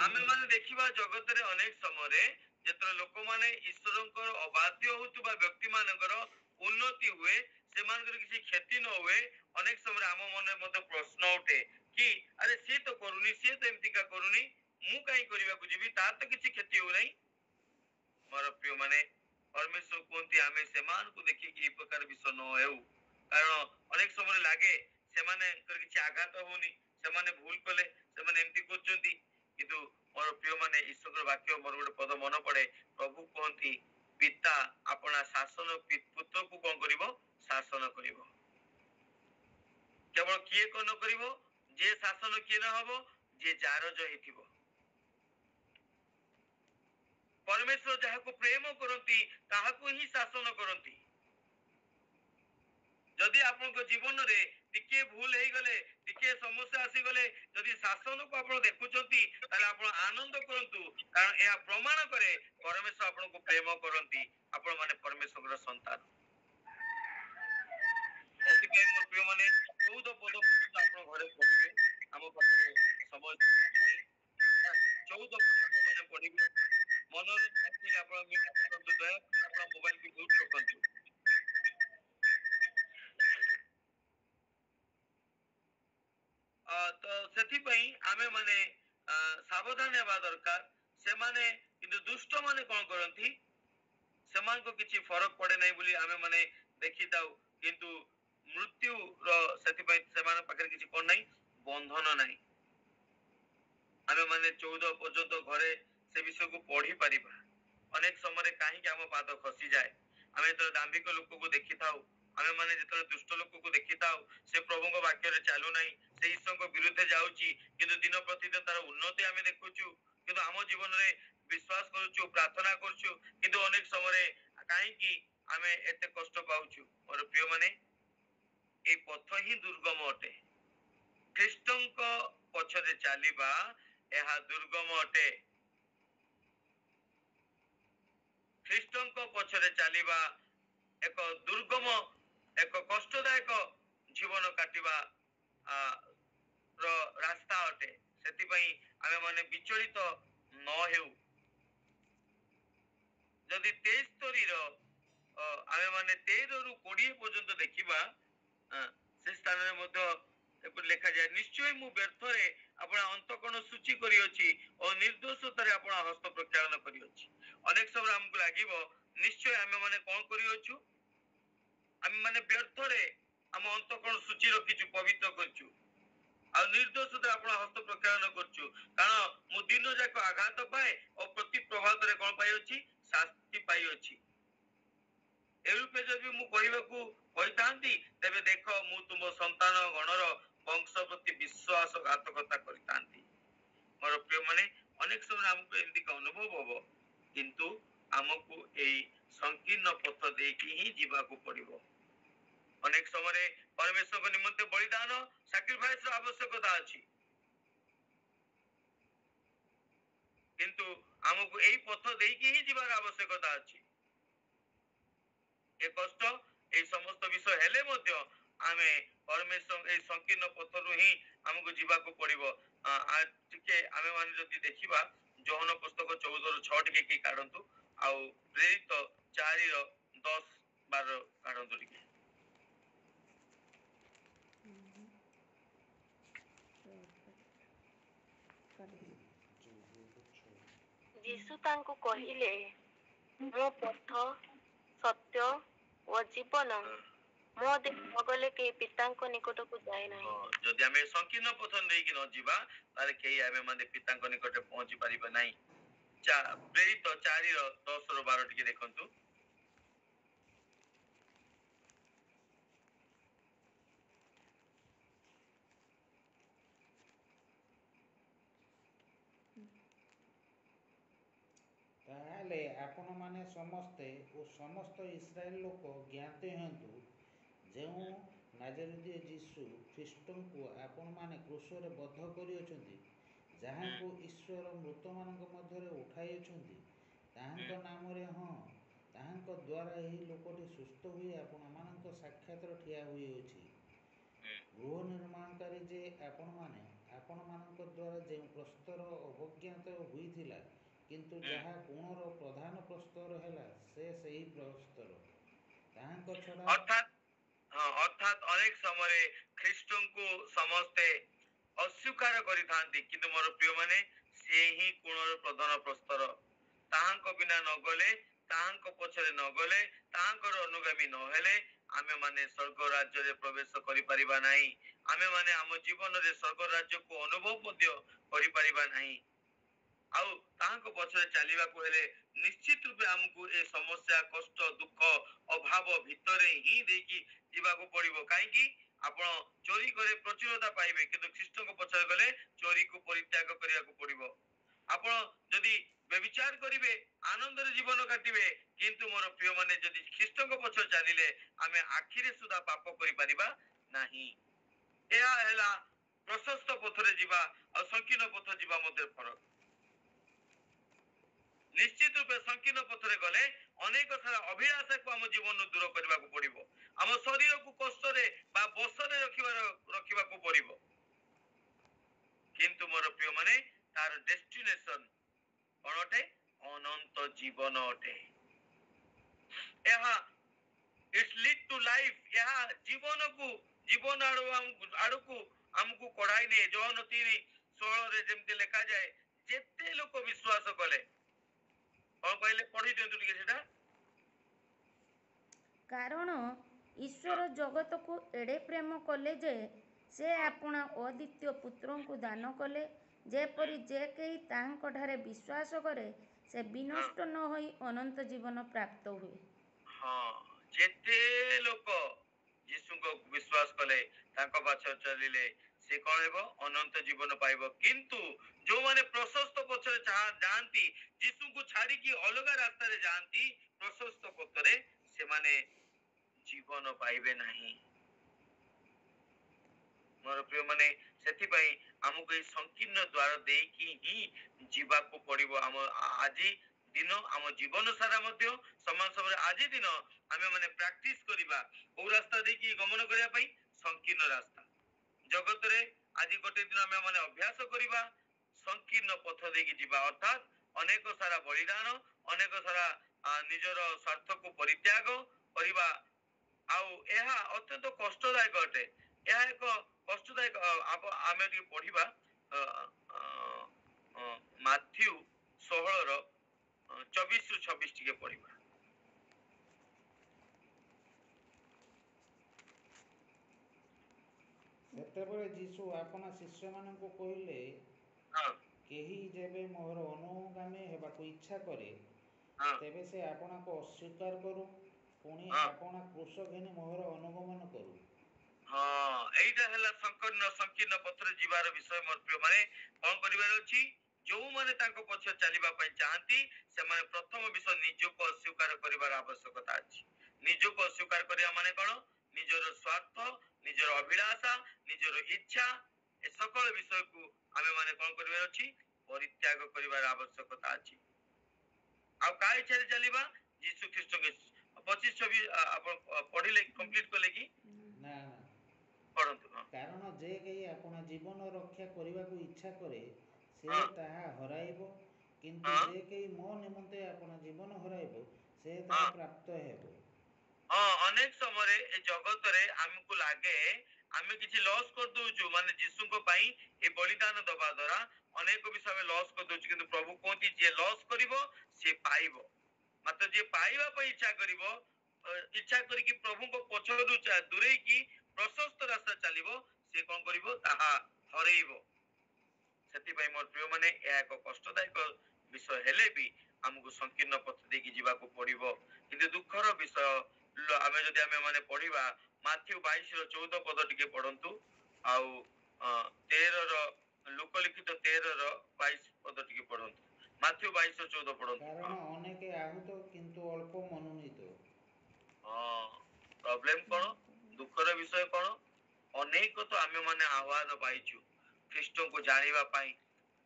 ଆମେ ମାନେ ଦେଖିବା ଜଗତରେ ଅନେକ ସମୟରେ ଯେତେବେଳେ ଲୋକମାନେ ଈଶ୍ୱରଙ୍କର ଅବାଧ୍ୟ ହେଉଥିବା ବ୍ୟକ୍ତି ମାନଙ୍କର ଉନ୍ନତି ହୁଏ, ସେମାନଙ୍କର କିଛି କ୍ଷତି ନ ହୁଏ, ଅନେକ ସମୟରେ ଆମ ମନରେ ମଧ୍ୟ ପ୍ରଶ୍ନ ଉଠେ କି ଆରେ ସିଏ ତ କରୁନି, ସିଏ ତ ଏମିତିକା କରୁନି, ମୁଁ କାହିଁ କରିବାକୁ ଯିବି? ତାର ତ କିଛି କ୍ଷତି ହଉନାହିଁ। ମୋର ପ୍ରିୟ ମାନେ, ପରମେଶ୍ୱର କୁହନ୍ତି ଆମେ ସେମାନଙ୍କୁ ଦେଖିକି ଏ ପ୍ରକାର ବିଷୟ ନ ହେଉ। କାରଣ ଅନେକ ସମୟରେ ଲାଗେ ସେମାନଙ୍କର କିଛି ଆଘାତ ହଉନି, ସେମାନେ ଭୁଲ କଲେ, ସେମାନେ ଏମିତି କରୁଛନ୍ତି। କିନ୍ତୁ ମୋର ପ୍ରିୟ ମାନେ, ଈଶ୍ୱରଙ୍କ ବାକ୍ୟ ମୋର ଗୋଟେ ପଦ ମନେ ପଡେ। ପ୍ରଭୁ କୁହନ୍ତି, ପିତା ଆପଣା ଶାସନ ପୁତ୍ରକୁ କଣ କରିବ? ଶାସନ କରିବ। କେବଳ କିଏ କଣ କରିବ? ଯିଏ ଶାସନ କିଏ ନ ହବ? ଯିଏ ଜାରଜ ହେଇଥିବ। ପରମେଶ୍ୱର ଯାହାକୁ ପ୍ରେମ କରନ୍ତି ତାହାକୁ ହିଁ ଶାସନ କରନ୍ତି। ଯଦି ଆପଣଙ୍କ ଜୀବନରେ टिके भूल हो गले टिके समस्या आसी गले जदि शासन को आपण देखुचंती ताले आपण आनंद करंतु कारण यह प्रमाण करे परमेश्वर आपण को प्रेम करंती आपण माने परमेश्वर रो संतान एतिके मोर प्रिय माने 14 पद पर्यंत आपण घरे पढिबे हम पाखरे समय नाही 14 पद माने पढिबे मनोर आखि आपण मिटा करंतु दया आपण मोबाइल की म्यूट रखंतु तो सेथिपई आमे माने सावधान हेबा दरकार से माने किंतु दुष्ट माने कोन करंती समान को किछि फरक पड़े नहीं बोली आमे माने देखि दाउ किंतु मृत्यु रो सेथिपई समान पाखरे किछि कोन नहीं बंधन नहीं आमे माने 14 पर्यंत घरे से विषय को पढ़ी परिबा अनेक समय काहे कि हम पाद खसी जाए आमे तो दांभिक लोक को देखि थाउ आमे माने जतले दुष्ट लोक को देखि थाउ से प्रभु को वाक्य रे चालू नहीं से ईश्वर को विरुद्ध जाउची किंतु दिन प्रतिदिन तार उन्नति आमे देखुचु किंतु हम जीवन रे विश्वास करूचु प्रार्थना करूचु किंतु अनेक समय काहे कि आमे एते कष्ट पाउचु और प्रिय माने ए पथ ही दुर्गम अटे ख्रीष्टन को पछरे चालिबा एहा दुर्गम अटे ख्रीष्टन को पछरे चालिबा एक दुर्गम एक कष्टदायक जीवन काटिबा रो रास्ता अटे सेति पई आमे माने विचलित न हेउ जदि 23 स्तरी रो आमे माने 13 रु 20 पर्यंत देखिबा से स्थान रे मध्य एको लेखा जाय निश्चय मु व्यर्थ रे आपण अंतकोण सूची करी अछि और निर्दोषता रे आपण हस्त प्रक्षालन करी अछि अनेक समय हमकु लागिबो निश्चय आमे माने कोन करी अछु आमे माने व्यर्थ रे हम अंतकोण सूची रखिछु पवित्र करछु आ निर्दोषता आपण हस्त प्रक्षालन करछु कारण मु दिन जाक आघात पाए और प्रति प्रभात रे कोन पाई अछि शास्ति पाई अछि एरूपे जदि मु कहबाकू कहितांती तेबे देखो मु तुम संतान गणर वंश प्रति विश्वासघातकता करितांती मोर प्रिय माने अनेक समय हमको एंती का अनुभव होबो किंतु हमको एई संकीर्ण पथ देकी ही जीवाकू पड़िबो अनेक समय परमेश्वर को निमंते बलिदान सैक्रिफाइस रो आवश्यकता अछि किंतु हमको एई पथ देकी ही जीवार आवश्यकता अछि ए कष्ट ए समस्त विषय हेले मध्य आमे परमेश्वर ए संकीर्ण पथरु ही हमको जीवाकू पड़िबो आ टिके आमे माने जदि देखिबा जोहन पुस्तक 14 रु 6 टिके की काढंतु आ प्रेरित 4 रो 10 12 काढंतु टिके यीशु तांको कहिले मो पथ सत्य और जीवन मो दे नगले के पिता को निकट को जाए नहीं जदि हमें संकीर्ण पथ नै कि न जीवा ताले केही हमें माने पिता को निकट पहुंची परिबा नाही प्रेरित 4 रो 10 रो 12 टिके देखंतु ताहले आपण माने समस्ते ओ समस्त इस्राएल लोक ज्ञाते हंतु जेउ नाजरेतिया यीशु ख्रीष्टन को आपण माने क्रूस रे बद्ध करी अछंती जहाँ को ईश्वर मृत मानक मध्य रे उठाई अछंती ताहांक नाम रे हां ताहांक द्वारा एही लोकटी सुस्थ होई आपण मानक साक्षात रे ठिया होई अछि गृह निर्माणकारी जे आपण मानक द्वारा जे प्रस्तर अवज्ञात होईथिला किंतु जहाँ गुणर प्रधान प्रस्तर हैला से सही प्रस्तर ताहांक छडा अर्थात अनेक समय ख्रीष्टन को समस्ते अस्वीकार करिथांती किंतु मोर प्रिय माने से ही गुणर प्रधान प्रस्तर ताहांक बिना न गले ताहांक पछरे न गले ताहांकर अनुगामी न हेले आमे माने स्वर्ग राज्य रे प्रवेश करि परिबा नाही आमे माने हम जीवन रे स्वर्ग राज्य को अनुभव मध्य करि परिबा नाही आउ ताहांको पछरे चलिबा को हेले निश्चित रूपे हमको ए समस्या कष्ट दुख अभाव भितरे ही देकी जीवा को पड़िबो काहे कि आपण चोरी करे प्रचुरता पाइबे किंतु ख्रीष्ट को पछरे गले चोरी को परित्याग करिया को पड़िबो आपण जदी व्यभिचार करिवे आनंद रे जीवन काटिबे किंतु मोर प्रिय माने जदी ख्रीष्ट को पछरे चलिले आमे आखिरे सुदा पाप करि परिबा नाही ଏହା ହେଲା ପ୍ରଶସ୍ତ ପଥରେ ଯିବା ଆଉ ସଂକୀର୍ଣ୍ଣ ପଥ ଯିବା ମଧ୍ୟରେ ଫରକ। ନିଶ୍ଚିତ ରୂପେ ସଂକୀର୍ଣ୍ଣ ପଥରେ ଗଲେ ଅନେକ ସାରା ଅଭିଳାଷାକୁ ଆମ ଜୀବନରୁ ଦୂର କରିବାକୁ ପଡିବ। ଆମ ଶରୀରକୁ କଷ୍ଟରେ ବା ବଶରେ ରଖିବାକୁ ପଡିବ। କିନ୍ତୁ ମୋର ପ୍ରିୟ ମାନେ ତାର ଡେଷ୍ଟିନେସନ କଣ ଅଟେ? ଅନନ୍ତ ଜୀବନ ଅଟେ। ଏହା ଇଟ୍ସ ଲିଡ୍ ଟୁ ଲାଇଫ। ଏହା ଜୀବନ ଆଡକୁ ଆମକୁ କଢାଇ ନିଏ। ଜୋହନ 3:16 ଯେମିତି ଲେଖାଯାଏ, ଯେତେ ଲୋକ ବିଶ୍ୱାସ କଲେ, କଣ କହିଲେ? ପଢି ଦିଅନ୍ତୁ ଟିକେ ସେଟା। କାରଣ ଈଶ୍ୱର ଜଗତକୁ ଏଡ଼େ ପ୍ରେମ କଲେ ଯେ ସେ ଆପଣା ଅଦ୍ୱିତୀୟ ପୁତ୍ରଙ୍କୁ ଦାନ କଲେ, ଯେପରି ଯେ କେହି ତାହାଙ୍କଠାରେ ବିଶ୍ୱାସ କରେ ସେ ବିନଷ୍ଟ ନ ହୋଇ ଅନନ୍ତ ଜୀବନ ପ୍ରାପ୍ତ ହୁଏ। ହଁ, ଯେତେ ଲୋକ ଯୀଶୁଙ୍କୁ ବିଶ୍ୱାସ କଲେ, ତାଙ୍କ ପଛରେ ଚାଲିଲେ, ସେ କଣ ହେବ? ଅନନ୍ତ ଜୀବନ ପାଇବ। କିନ୍ତୁ ଯୋଉମାନେ ପ୍ରଶସ୍ତ ପଥରେ ଯାଆନ୍ତି, ଯୀଶୁଙ୍କୁ ଛାଡିକି ଅଲଗା ରାସ୍ତାରେ ଯାଆନ୍ତି ପ୍ରଶସ୍ତ ପଥରେ, ସେମାନେ ଜୀବନ ପାଇବେ ନାହିଁ। ମୋର ପ୍ରିୟ ମାନେ, ସେଥିପାଇଁ ଆମକୁ ଏଇ ସଂକୀର୍ଣ୍ଣ ଦ୍ୱାର ଦେଇକି ହିଁ ଯିବାକୁ ପଡିବ। ଆଜି ଦିନ ଆମ ଜୀବନ ସାରା ମଧ୍ୟ ସମାନ ସମୟରେ ଆଜି ଦିନ ଆମେ ମାନେ ପ୍ରାକ୍ଟିସ କରିବା କୋଉ ରାସ୍ତା ଦେଇକି ଗମନ କରିବା ପାଇଁ? ସଂକୀର୍ଣ୍ଣ ରାସ୍ତା। ଜଗତରେ ଆଜି ଗୋଟେ ଦିନ ଆମେ ମାନେ ଅଭ୍ୟାସ କରିବା ସଂକୀର୍ଣ୍ଣ ପଥ ଦେଇକି ଯିବା, ଅର୍ଥାତ୍ ଅନେକ ସାରା ବଳିଦାନ, ଅନେକ ସାରା ନିଜର ସ୍ୱାର୍ଥକୁ ପରିତ୍ୟାଗ କରିବା। ଆଉ ଏହା ଅତ୍ୟନ୍ତ କଷ୍ଟଦାୟକ ଅଟେ। ଏହା ଏକ କଷ୍ଟଦାୟକ। ଆମେ ଟିକେ ପଢିବା ମାଥ୍ୟୁ 16:24-26 ଟିକେ ପଢିବା। ସେତେବେଳେ ଯୀଶୁ ଆପଣା ଶିଷ୍ୟମାନଙ୍କୁ କହିଲେ, କେହି ଯେବେ ମୋର ଅନୁଗାମୀ ହେବାକୁ ଇଚ୍ଛା କରେ, ତେବେ ସେ ଆପଣାକୁ ଅସ୍ୱୀକାର କରୁ, ପୁଣି ଆପଣା କ୍ରୁଶ ଘେନି ମୋର ଅନୁଗମନ କରୁ। ହଁ, ଏଇଟା ହେଲା ସଂକୀର୍ଣ୍ଣ ପଥରେ ଯିବାର ବିଷୟ। ମୋର ପ୍ରିୟ ମାନେ, କଣ କରିବାର ଅଛି? ଯୋଉମାନେ ତାଙ୍କ ପଛରେ ଚାଲିବା ପାଇଁ ଚାହାନ୍ତି, ସେମାନେ ପ୍ରଥମ ବିଷୟ ନିଜକୁ ଅସ୍ୱୀକାର କରିବାର ଆବଶ୍ୟକତା ଅଛି। ନିଜକୁ ଅସ୍ୱୀକାର କରିବା ମାନେ କଣ? ନିଜର ସ୍ୱାର୍ଥ, ନିଜର ଅଭିଳାଷା, ନିଜର ଇଚ୍ଛା, ଏ ସକଳ ବିଷୟକୁ ଆମେ ମାନେ କଣ କରିବାର ଅଛି? ପରିତ୍ୟାଗ କରିବାର ଆବଶ୍ୟକତା ଅଛି। ଆଉ କାହା ଇଚ୍ଛାରେ ଚାଲିବା? ଯୀଶୁ ଖ୍ରୀଷ୍ଟଙ୍କ। 25-26 ଆପଣ ପଢିଲେ, କମ୍ପ୍ଲିଟ କଲେ କି? ନା, ପଢନ୍ତୁ। କାରଣ ଯେ କେହି ଆପଣା ଜୀବନ ରକ୍ଷା କରିବାକୁ ଇଚ୍ଛା କରେ, ସେ ତାହା ହରାଇବ, କିନ୍ତୁ ଯେ କେହି ମୋ ନିମନ୍ତେ ଆପଣା ଜୀବନ ହରାଇବ, ସେ ତାହା ପ୍ରାପ୍ତ ହେବ। ଅନେକ ସମୟରେ ଏ ଜଗତରେ ଆମକୁ ଲାଗେ ଆମେ କିଛି ଲସ୍ କରିଦଉଛୁ, ମାନେ ଯୀଶୁଙ୍କ ପାଇଁ ଏ ବଳିଦାନ ଦବା ଦ୍ୱାରା ଅନେକ ବିଷୟ ଆମେ ଲସ୍ କରିଦଉଛୁ। କିନ୍ତୁ ପ୍ରଭୁ କୁହନ୍ତି, ଯିଏ ଲସ୍ କରିବ ସିଏ ପାଇବ। ମାତ୍ର ଯିଏ ପାଇବା ପାଇଁ ଇଚ୍ଛା କରିବ, ଇଚ୍ଛା କରିକି ପ୍ରଭୁଙ୍କ ପଛରୁ ଦୂରେଇକି ପ୍ରଶସ୍ତ ରାସ୍ତା ଚାଲିବ, ସେ କଣ କରିବ? ତାହା ହରେଇବ। ସେଥିପାଇଁ ମୋର ପ୍ରିୟ ମାନେ, ଏହା ଏକ କଷ୍ଟଦାୟକ ବିଷୟ ହେଲେ ବି ଆମକୁ ସଂକୀର୍ଣ୍ଣ ପଥ ଦେଇକି ଯିବାକୁ ପଡିବ। କିନ୍ତୁ ଦୁଃଖର ବିଷୟ, ଆମେ ଯଦି ମାନେ ପଢିବା ମାଥ୍ୟୁ 22:14 ଟିକେ ପଢନ୍ତୁ, ଆଉ 13 ଲୋକଲିଖିତ 13:22 ଟିକେ ପଢନ୍ତୁ। ମାଥ୍ୟୁ 22:14 ପଢନ୍ତୁ। କାରଣ ଅନେକେ ଆହୁତ, କିନ୍ତୁ ଅଳ୍ପ ମନୋନୀତ। ପ୍ରୋବ୍ଲେମ କଣ? ଦୁଃଖର ବିଷୟ କଣ? ଅନେକ ତ ଆମେ ମାନେ ଆହ୍ୱାନ ପାଇଛୁ ଖ୍ରୀଷ୍ଟଙ୍କୁ ଜାଣିବା ପାଇଁ,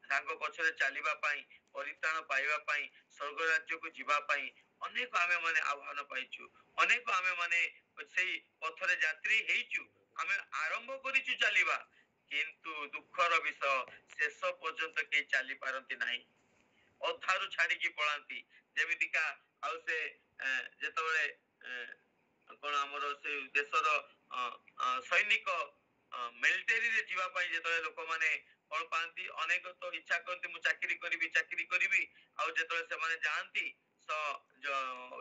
ତାଙ୍କ ପଛରେ ଚାଲିବା ପାଇଁ, ପରିତ୍ରାଣ ପାଇବା ପାଇଁ, ସ୍ୱର୍ଗ ରାଜ୍ୟକୁ ଯିବା ପାଇଁ ଅନେକ ଆମେ ମାନେ ଆହ୍ୱାନ ପାଇଛୁ। ଅନେକ ଆମେ ମାନେ ସେଇ ପଥରେ ଯାତ୍ରୀ ହେଇଛୁ। ଆମେ ଆରମ୍ଭ କରିଛୁ ଚାଲିବା, କିନ୍ତୁ ଦୁଃଖର ବିଷୟ, ଶେଷ ପର୍ଯ୍ୟନ୍ତ କେହି ଚାଲି ପାରନ୍ତି ନାହିଁ। ଅଧାରୁ ଛାଡିକି ପଳାନ୍ତି। ଯେମିତିକା ଆଉ ସେ ଯେତେବେଳେ କଣ ଆମର ସେ ଦେଶର ସୈନିକ ମିଲିଟାରୀରେ ଯିବା ପାଇଁ ଯେତେବେଳେ ଲୋକମାନେ କଣ ପାଆନ୍ତି, ଅନେକ ତ ଇଚ୍ଛା କରନ୍ତି ମୁଁ ଚାକିରି କରିବି। ଆଉ ଯେତେବେଳେ ସେମାନେ ଯାଆନ୍ତି,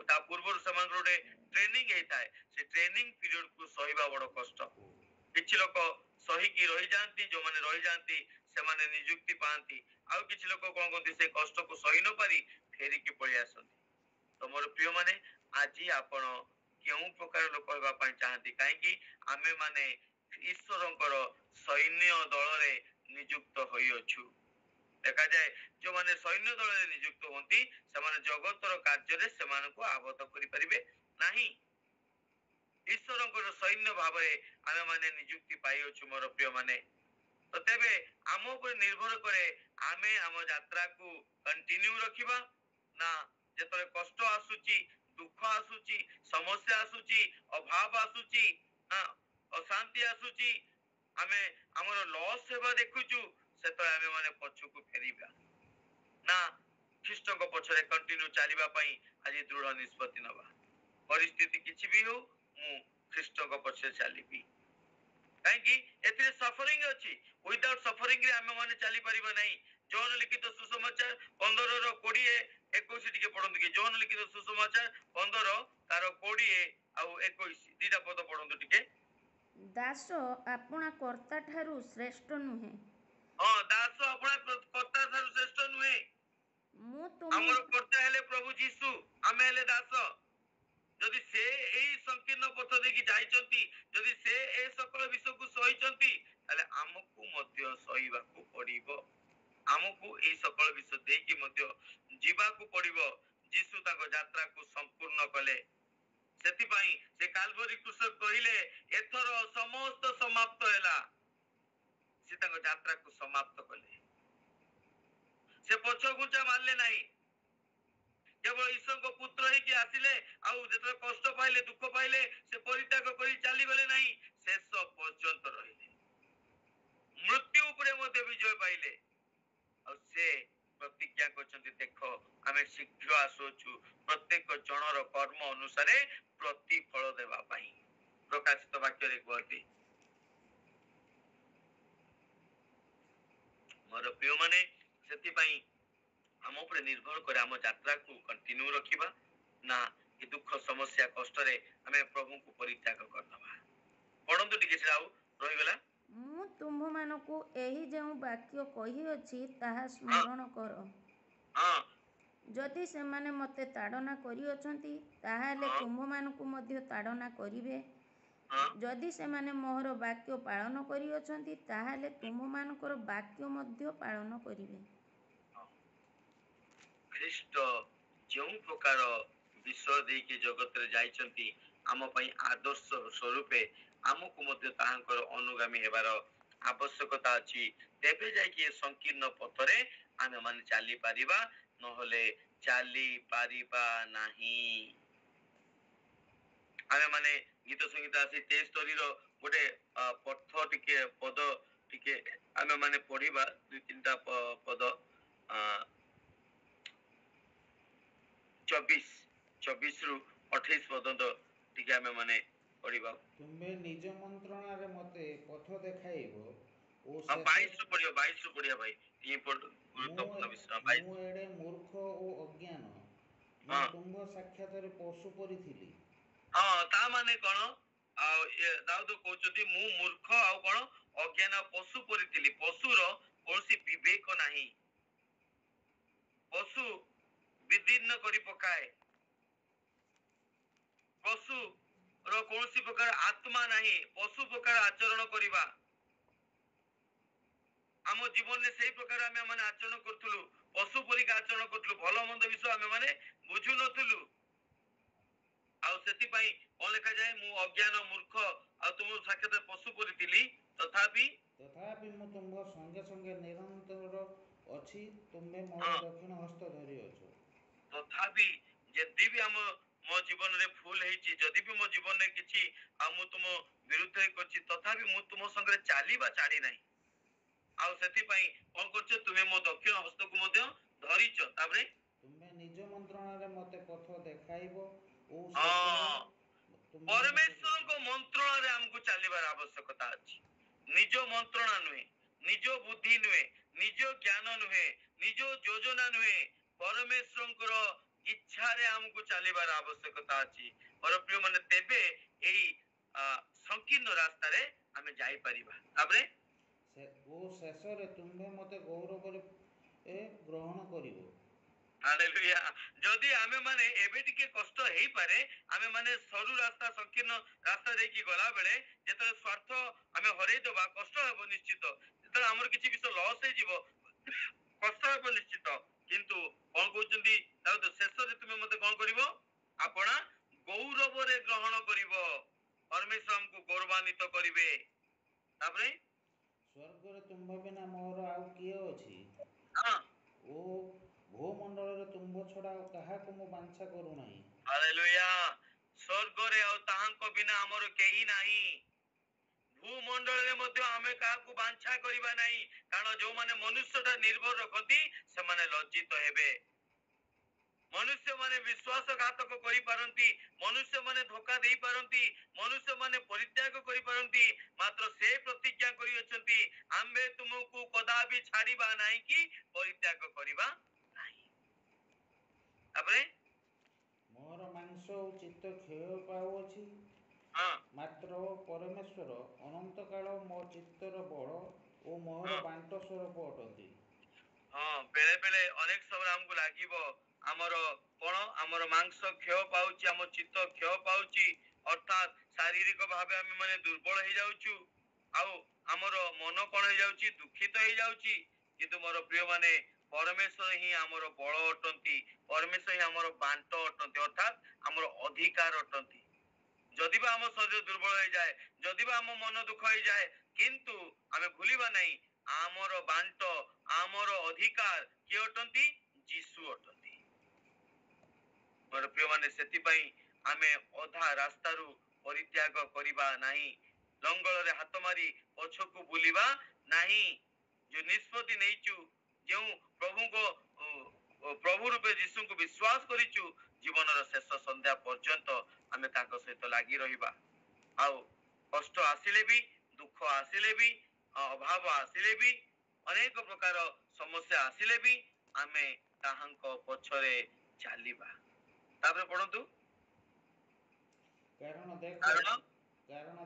ତା ପୂର୍ବରୁ ସେମାନଙ୍କର ଗୋଟେ ଟ୍ରେନିଂ ହେଇଥାଏ। ସେ ଟ୍ରେନିଂ ପିରିୟଡ କୁ ସହିବା ବଡ କଷ୍ଟ। କିଛି ଲୋକ ସହିକି ରହିଯାଆନ୍ତି, ଯୋଉମାନେ ରହିଯାଆନ୍ତି ସେମାନେ ନିଯୁକ୍ତି ପାଆନ୍ତି। ଆଉ କିଛି ଲୋକ କଣ କରନ୍ତି, ସେ କଷ୍ଟକୁ ସହି ନ ପାରି ଫେରିକି ପଳେଇ ଆସନ୍ତି। ତ ମୋର ପ୍ରିୟ ମାନେ, ଆଜି ଆପଣ କେଉଁ ପ୍ରକାର ଲୋକ ହେବା ପାଇଁ ଚାହାନ୍ତି? କାହିଁକି ଆମେ ମାନେ ଈଶ୍ୱରଙ୍କର ସୈନ୍ୟ ଦଳରେ ନିଯୁକ୍ତ ହୋଇଅଛୁ। ଦେଖାଯାଏ, ଯୋଉମାନେ ସୈନ୍ୟ ଦଳରେ ନିଯୁକ୍ତ ହୁଅନ୍ତି, ସେମାନେ ଜଗତର କାର୍ଯ୍ୟରେ ସେମାନଙ୍କୁ ଆବଦ୍ଧ କରିପାରିବେ ନାହିଁ। ଈଶ୍ୱରଙ୍କର ସୈନ୍ୟ ଭାବରେ ଆମେ ମାନେ ନିଯୁକ୍ତି ପାଇଅଛୁ ମୋର ପ୍ରିୟ ମାନେ। ତ ତେବେ ଆମ ଉପରେ ନିର୍ଭର କରେ ଆମେ ଆମ ଯାତ୍ରାକୁ କଣ୍ଟିନ୍ୟୁ ରଖିବା ନା ଯେତେବେଳେ କଷ୍ଟ ଆସୁଛି, ଦୁଃଖ ଆସୁଛି, ସମସ୍ୟା ଆସୁଛି, ଅଭାବ ଆସୁଛି, ଅଶାନ୍ତି ଆସୁଛି, ଆମେ ଆମର ଲସ୍ ହେବା ଦେଖୁଛୁ, ସେତେବେଳେ ଆମେ ମାନେ ପଛକୁ ଫେରିବା ନା ଖ୍ରୀଷ୍ଟଙ୍କ ପଛରେ କଣ୍ଟିନ୍ୟୁ ଚାଲିବା ପାଇଁ ଆଜି ଦୃଢ ନିଷ୍ପତ୍ତି ନବା। ପରିସ୍ଥିତି କିଛି ବି ହଉ ମୁଁ ଖ୍ରୀଷ୍ଟଙ୍କ ପଛରେ ଚାଲିବି। କାହିଁକି ଏଥିରେ ସଫରିଂ ଅଛି। ୱିଦାଉଟ୍ ସଫରିଂ ରେ ଆମେ ମାନେ ଚାଲିପାରିବା ନାହିଁ। ଯୌନ ଲିଖିତ ସୁସମାଚାର 15:20-21 ଟିକେ ପଢନ୍ତୁ କି। ଯୌନ ଲିଖିତ ସୁସମାଚାର 15 ତାର 20 ଆଉ 21 ଦିଟା ପଦ ପଢନ୍ତୁ ଟିକେ। ଦାସ ଆପଣା କର୍ତ୍ତା ଠାରୁ ଶ୍ରେଷ୍ଠ ନୁହେଁ। ହଁ, ଦାସ ଆପଣା କର୍ତ୍ତା ଠାରୁ ଶ୍ରେଷ୍ଠ ନୁହେଁ। ମୁଁ ଆମର କର୍ତ୍ତା ହେଲେ ପ୍ରଭୁ ଯୀଶୁ, ଆମେ ହେଲେ ଦାସ। ଯଦି ସେ ଏଇ ସଂକୀର୍ଣ୍ଣ ପଥ ଦେଇକି ଯାଇଛନ୍ତି, ଯଦି ସେ ଏ ସକଳ ବିଷୟକୁ ସହିଛନ୍ତି, ତାହେଲେ ଆମକୁ ମଧ୍ୟ ସହିବାକୁ ପଡିବ। ଆମକୁ ଏଇ ସକଳ ବିଷୟ ଦେଇକି ମଧ୍ୟ ଯିବାକୁ ପଡିବ। ଯୀଶୁ ତାଙ୍କ ଯାତ୍ରାକୁ ସମ୍ପୂର୍ଣ୍ଣ କଲେ। ସେଥିପାଇଁ ସେ କାଲଭରୀ କ୍ରୁଶରେ କହିଲେ ଏଥର ସମସ୍ତ ସମାପ୍ତ ହେଲା। ସେ ତାଙ୍କ ଯାତ୍ରାକୁ ସମାପ୍ତ କଲେ। ସେ ପଛ ଘୁଞ୍ଚା ମାରିଲେ ନାହିଁ। କେବଳ ଈଶ୍ୱରଙ୍କ ପୁତ୍ର ହେଇକି ଆସିଲେ, ଆଉ ଯେତେବେଳେ କଷ୍ଟ ପାଇଲେ, ଦୁଃଖ ପାଇଲେ, ସେ ପରିତ୍ୟାଗ କରି ଚାଲିଗଲେ ନାହିଁ, ଶେଷ ପର୍ଯ୍ୟନ୍ତ ରହିଲେ। ମୃତ୍ୟୁ ଉପରେ ମଧ୍ୟ ବିଜୟ ପାଇଲେ। ଆଉ ସେ ପ୍ରତିଜ୍ଞା କରିଛନ୍ତି, ଦେଖ ଆମେ ଶୀଘ୍ର ଆସୁଅଛୁ ପ୍ରତ୍ୟେକ ଜଣର କର୍ମ ଅନୁସାରେ ପ୍ରତିଫଳ ଦେବା ପାଇଁ। ପ୍ରକାଶିତ ବାକ୍ୟରେ କୁହନ୍ତି। ମୋର ପ୍ରିୟ ମାନେ, ସେଥିପାଇଁ ଆମ ଉପରେ ନିର୍ଭର করে ଆମ ଯାତ୍ରାକୁ କଣ୍ଟିନ୍ୟୁ ରଖିବା ନା ଏ ଦୁଃଖ ସମସ୍ୟା କଷ୍ଟରେ ଆମେ ପ୍ରଭୁଙ୍କୁ ପରିତ୍ୟାଗ କରିଦେବା। ପଢନ୍ତୁ ଟିକେ ସେଟା ଆଉ ରହିଗଲା। ମୁଁ ତୁମ୍ଭମାନଙ୍କୁ ଏହି ଯେଉଁ ବାକ୍ୟ କହିଅଛି ତାହା ସ୍ମରଣ କର। ଯଦି ସେମାନେ ମୋତେ ତାଡ଼ନା କରିଅଛନ୍ତି, ତାହେଲେ ତୁମ୍ଭମାନଙ୍କୁ ମଧ୍ୟ ତାଡ଼ନା କରିବେ। ଯଦି ସେମାନେ ମୋର ବାକ୍ୟ ପାଳନ କରିଅଛନ୍ତି, ତାହେଲେ ତୁମମାନଙ୍କର ବାକ୍ୟ ମଧ୍ୟ ପାଳନ କରିବେ। ଖ୍ରୀଷ୍ଟ ଯେଉଁ ପ୍ରକାର ବିଷୟ ଦେଇକି ଜଗତରେ ଯାଇଛନ୍ତି, ଆମ ପାଇଁ ଆଦର୍ଶ ସ୍ୱରୂପେ ଆମକୁ ମଧ୍ୟ ତାହାଙ୍କର ଅନୁଗାମୀ ହେବାର ଆବଶ୍ୟକତା ଅଛି। ତେବେ ଯାଇକି ଏ ସଂକୀର୍ଣ୍ଣ ପଥରେ ଆମେ ମାନେ ଚାଲିପାରିବା, ନହେଲେ ଚାଲିପାରିବା ନାହିଁ। ଆମେ ମାନେ ଗୀତ ସଙ୍ଗୀତ ଆସି 23ର ଗୋଟେ ପଥ ଟିକେ ପଦ ଟିକେ ଆମେ ମାନେ ପଢିବା। 2-3ଟା ପଦ 24ରୁ 28 ପର୍ଯ୍ୟନ୍ତ ଟିକେ ଆମେ ମାନେ ପଢିବା। ତୁମେ ନିଜ ମନ୍ତ୍ରଣାରେ ମତେ ପଥ ଦେଖାଇବ ଓ 22ରୁ ପଢିବା ଭାଇ। ଗୁରୁତ୍ୱପୂର୍ଣ୍ଣ ବିଷୟ। ମୁଁ ଏଡେ ମୂର୍ଖ ଓ ଅଜ୍ଞାନ, ମୁଁ ତୁମ୍ଭ ସାକ୍ଷାତରେ ପଶୁ ପରିଥିଲି। ତା ମାନେ କଣ? ଆଉ ଦାଉଦ କହୁଛନ୍ତି ମୁଁ ମୂର୍ଖ ଆଉ କଣ ଅଜ୍ଞାନ ପଶୁ ପରିଥିଲି। ପଶୁର କୌଣସି ବିବେକ ନାହିଁ। ପଶୁ ବିଦୀର୍ଣ୍ଣ କରି ପକାଏ। ପଶୁର କୌଣସି ପ୍ରକାର ଆତ୍ମା ନାହିଁ। ପଶୁ ପ୍ରକାର ଆଚରଣ କରିବା। ଆମ ଜୀବନରେ ସେଇ ପ୍ରକାର ଆମେ ମାନେ ଆଚରଣ କରୁଥିଲୁ। ପଶୁ ପରିକା ଆଚରଣ କରୁଥିଲୁ। ଭଲ ମନ୍ଦ ବିଷୟ ଆମେ ମାନେ ବୁଝୁନଥିଲୁ। ଆଉ ସେଥିପାଇଁ କଣ ଲେଖାଯାଏ? ମୁଁ ଅଜ୍ଞାନ ମୂର୍ଖ ଆଉ ତୁମ ସାକ୍ଷାତ ପଶୁ ପରିଥିଲି, ତଥାପି ମୁଁ ତୁମ୍ଭ ସଙ୍ଗେ ସଙ୍ଗେ ନିରନ୍ତର ଅଛି, ତୁମେ ମୋର ଦକ୍ଷିଣ ହସ୍ତ ଧରିଅଛ। ତଥାପି ଯଦି ବି ମୋ ଜୀବନରେ ଭୁଲ ହେଇଛି, ଯଦି ବି ମୋ ଜୀବନରେ କିଛି ଆଉ ମୁଁ ତୁମ ବିରୁଦ୍ଧରେ କରିଛି, ତଥାପି ମୁଁ ତୁମ ସଙ୍ଗରେ ଚାଲିବା ଛାଡି ନାହିଁ। ଆଉ ସେଥିପାଇଁ କଣ କରୁଛ? ତୁମେ ମୋ ଦକ୍ଷିଣ ହସ୍ତକୁ ମଧ୍ୟ ଧରିଛ। ତାପରେ ତୁମେ ନିଜ ମନ୍ତ୍ରଣାରେ ମତେ ପଥ ଦେଖାଇବ ଓ ପରମେଶ୍ୱରଙ୍କ ମନ୍ତ୍ରଣାରେ ଆମକୁ ଚାଲିବାର ଆବଶ୍ୟକତା ଅଛି। ନିଜ ମନ୍ତ୍ରଣା ନୁହେଁ, ନିଜ ବୁଦ୍ଧି ନୁହେଁ, ନିଜ ଜ୍ଞାନ ନୁହେଁ, ନିଜ ଯୋଜନା ନୁହେଁ, ପରମେଶ୍ୱରଙ୍କର ଇଚ୍ଛାରେ ଆମକୁ ଚାଲିବାର ଆବଶ୍ୟକତା ଅଛି। ମୋର ପ୍ରିୟ ମାନେ, ତେବେ ଏଇ ସଂକୀର୍ଣ୍ଣ ରାସ୍ତାରେ ଆମେ ଯାଇପାରିବା। ତାପରେ ଶେଷରେ ତୁମ୍ଭେ ମତେ ଗୌରବରେ ଗ୍ରହଣ କରିବ। ହାଲେଲୁୟା। ଯଦି ଆମେ ମାନେ ଏବେ ଟିକେ କଷ୍ଟ ହେଇପାରେ, ଆମେ ମାନେ ସରୁ ରାସ୍ତା ସଂକୀର୍ଣ୍ଣ ରାସ୍ତା ଦେଇକି ଗଲା ବେଳେ ଯେତେବେଳେ ସ୍ୱାର୍ଥ ଆମେ ହରେଇଦବା, କଷ୍ଟ ହେବ ନିଶ୍ଚିତ। ଯେତେବେଳେ ଆମର କିଛି ବିଷୟ ଲସ୍ ହେଇଯିବ, କଷ୍ଟ ହେବ ନିଶ୍ଚିତ। କିନ୍ତୁ କଣ କହୁଛନ୍ତି? ଶେଷରେ ତୁମେ ମତେ କଣ କରିବ? ଆପଣା ଗୌରବରେ ଗ୍ରହଣ କରିବ। परमेश्वर हमको गौरवान्वित करिवे। तापरे स्वर्ग रे तुम्भ बिना मोर आउ किए अछि हां ओ भूमंडल रे तुम्भ छड़ा काहाको मु बांछा करू नाही। हालेलुया। स्वर्ग रे और ताहांको बिना हमर केही नाही। भूमंडल रे मध्य आमे काहाको बांछा करिबा नाही, कारण जो माने मनुष्यटा निर्भर रखती से माने लज्जित हेबे। मनुष्य माने विश्वासघातक करि पारंती, मनुष्य माने धोखा देई पारंती, मनुष्य माने परित्याग करि पारंती, मात्र से प्रतिज्ञा करि अछंती आम्बे तुमको कदापि छाड़ीबा नाही कि परित्याग करिबा नाही। तापरे मोर मांस ओ चित्त क्षय पाउअछि, हां मात्र परमेश्वर अनंत काल मो चित्तर बड़ ओ मोर हां बांट स्वरूप अटନ୍ତି। हाँ बेले बेले अनेक समय हमको लागिबो हमर कोन हमर मांस क्षय पाउची, हमर चित्त क्षय पाउची, अर्थात शारीरिक भावे हम माने दुर्बल हो जाउछु, आउ हमर मन कोन हो जाउची दुखित हो जाउची। किंतु मोर प्रिय माने परमेश्वर ही हमर बळ अटंती, परमेश्वर ही हमर बांट अटंती, अर्थात हमर अधिकार अटंती। जदि बा हम शरीर दुर्बल हो जाए, जदि बा हम मन दुख हो जाए, किंतु आमे भूलिबा नहीं आमर बांट आमर अधिकार किए अटंती जीसु अटंती। मोर प्रिय माने सेति पई आमे अधा रास्तारू परित्याग करिबा नहीं, लंगल रे हाथ मारी पछकु बुलिबा नहीं। जो निष्पत्ति नेइचु, जो प्रभु को प्रभु रूपे जीसु को विश्वास करिचु, जीवन रो शेष संध्या पर्यंत आमे ताको सहित लागि रहिबा। आउ कष्ट आसिले भी, दुख आसिले भी, अभाव आसिले भी, अनेक प्रकार समस्या आसिले भी आमे ताहांको पछरे चालिबा। तापर पढंतु कारण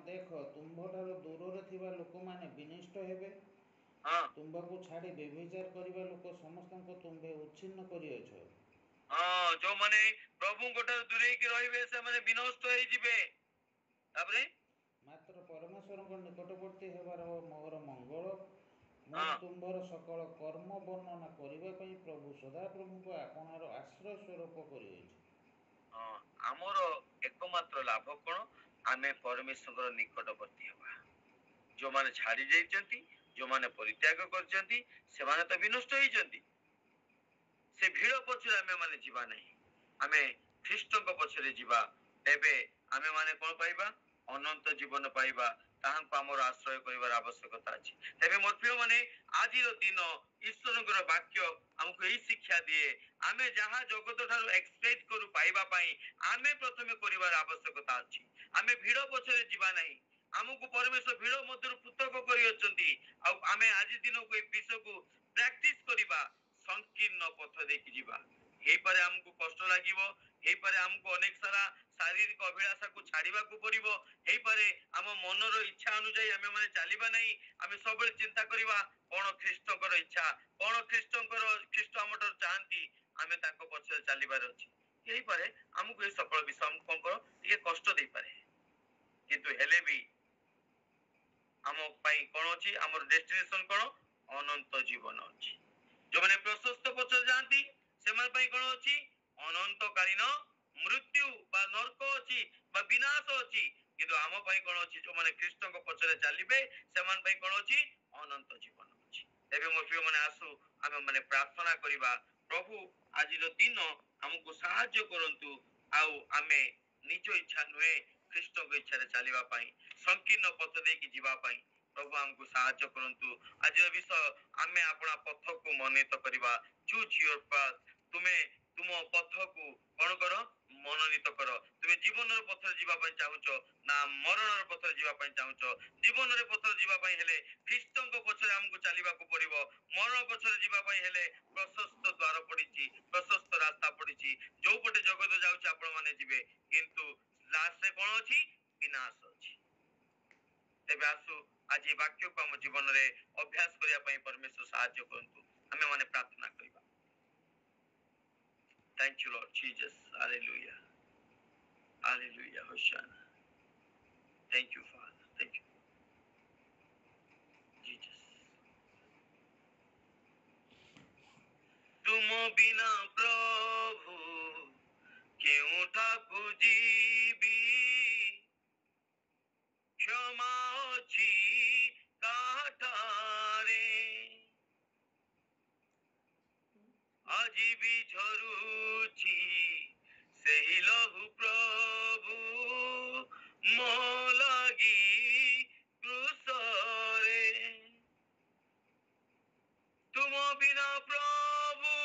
देख तुम्भठारु दूर थिबा लोक माने विनिष्ट हेबे, हां तुम्भको छाड़ी व्यभिचार करिबा लोक समस्तको तुम्भे उच्छिन्न करिअछ। हां जो माने प्रभु गोटे दूरे की रहिबे से माने विनष्ट होई जिवे। तापरे मात्र परमेश्वरको निकटवर्ती हेबार मोर मंगल ମୁଁ हां ତୁମ୍ଭର ସକଳ କର୍ମ ବର୍ଣ୍ଣନା କରିବା ପାଇଁ ପ୍ରଭୁ ସଦାପ୍ରଭୁଙ୍କ ଆପଣାର ଆଶ୍ରୟ ସ୍ୱରୂପ କରିଅଛି। ଆମର एकमात्र लाभ कोन आमे परमेश्वर निकटवर्ती हेबा। जो माने छाड़ी जाइचंती, जो माने परित्याग करचंती से माने तो विनष्ट होइचंती। से भीड़ पछरे आमे माने जीवा नहीं, आमे ख्रीष्टଙ୍କ पछरे जीवा। एबे आमे माने कोन पाइबा अनंत जीवन पाइबा। ताहांको हमर आश्रय करिवार आवश्यकता अछि। तेबे मोर प्रिय माने आजिर दिन ईश्वरଙ୍କର वाक्य हमको एही शिक्षा दिए आमे जहां जगत ठारू एक्सपेक्ट करू पाइबा पई आमे प्रथमे करिवार आवश्यकता अछि। आमे भीड़ पछरे जीवा नहीं, हमको परमेश्वर भीड़ मध्य पृथक करि अछंती। आ आमे आज दिन को विषय को प्रैक्टिस करिबा, संकीर्ण पथ देखि जीवा। हे पारे हमको कष्ट लागिवो, हे पारे हमको अनेक सारा शारीरिक अभिलाषा को छाड़ीबा को पड़िबो, हे पारे हम मनर इच्छा अनुसार आमे माने चालिबा नहीं। आमे सब चिंता करिबा कोन ख्रीष्टकर इच्छा, कोन ख्रीष्ट हमटर चाहंती, आमे ताको पछरे चालिबार अछि। हे पारे हमको ए सफल विषय हम कोन करो ये कष्ट दे पारे, किंतु हेले भी हम पई कोन अछि हमर डेस्टिनेशन कोन अनंत जीवन अछि। जो माने प्रशस्त पछरे जानती सेमान पई कोन अछि अनंत कालीन मृत्यु बा नरक अछि बा विनाश अछि। किंतु हम पई कोन अछि जो माने ख्रीष्ट को पछरे चालिबे सेमान पई कोन अछि अनंत जीवन अछि। एबे मोर प्रिय माने आसु आमे माने प्रार्थना करिबा, प्रभु आज दिन हमको साहाय्य करंतु आउ आमे निज इच्छा नुहे ख्रीष्ट को इच्छा रे चालिबा पई संकीर्ण पथ देखि जीवा पई प्रभु हमको साहाय्य करंतु। आज विषय आमे अपना पथ को मनित करिबा, चूज योर पाथ। तुमे तुम पथ को कोन करो मनोनीत करो। तुमे जीवन रो पथ जीवा पई चाहुचो ना मरण रो पथ जीवा पई चाहुचो। जीवन रो पथ जीवा पई हेले ख्रीष्ट को पछरे हमको चालिबा को पड़िबो। मरण पछरे जीवा पई हेले प्रशस्त द्वार पड़िची, प्रशस्त रास्ता पड़िची, जो पटे जगत जाउची आपण माने जिवे, किंतु लास्ट रे कोन अछि विनाश अछि। तेबे आसु आज ये वाक्य को हम जीवन रे अभ्यास करिया पई परमेश्वर साहाय्य करंतु। हमें माने प्रार्थना करिबा। Thank you Lord Jesus. Hallelujah. Hallelujah. Hosanna. Thank you Father. Thank you Jesus. तुम बिना प्रभु क्यों ठाकु जीवी, କ୍ଷମା ଅଛି କାହାଠାରେ ଆଜି ବି ଝରୁଛି ସେହି ଲହୁ ପ୍ରଭୁ ମୋ ଲାଗି କ୍ରୁଶରେ ତୁମ ବିନା ପ୍ରଭୁ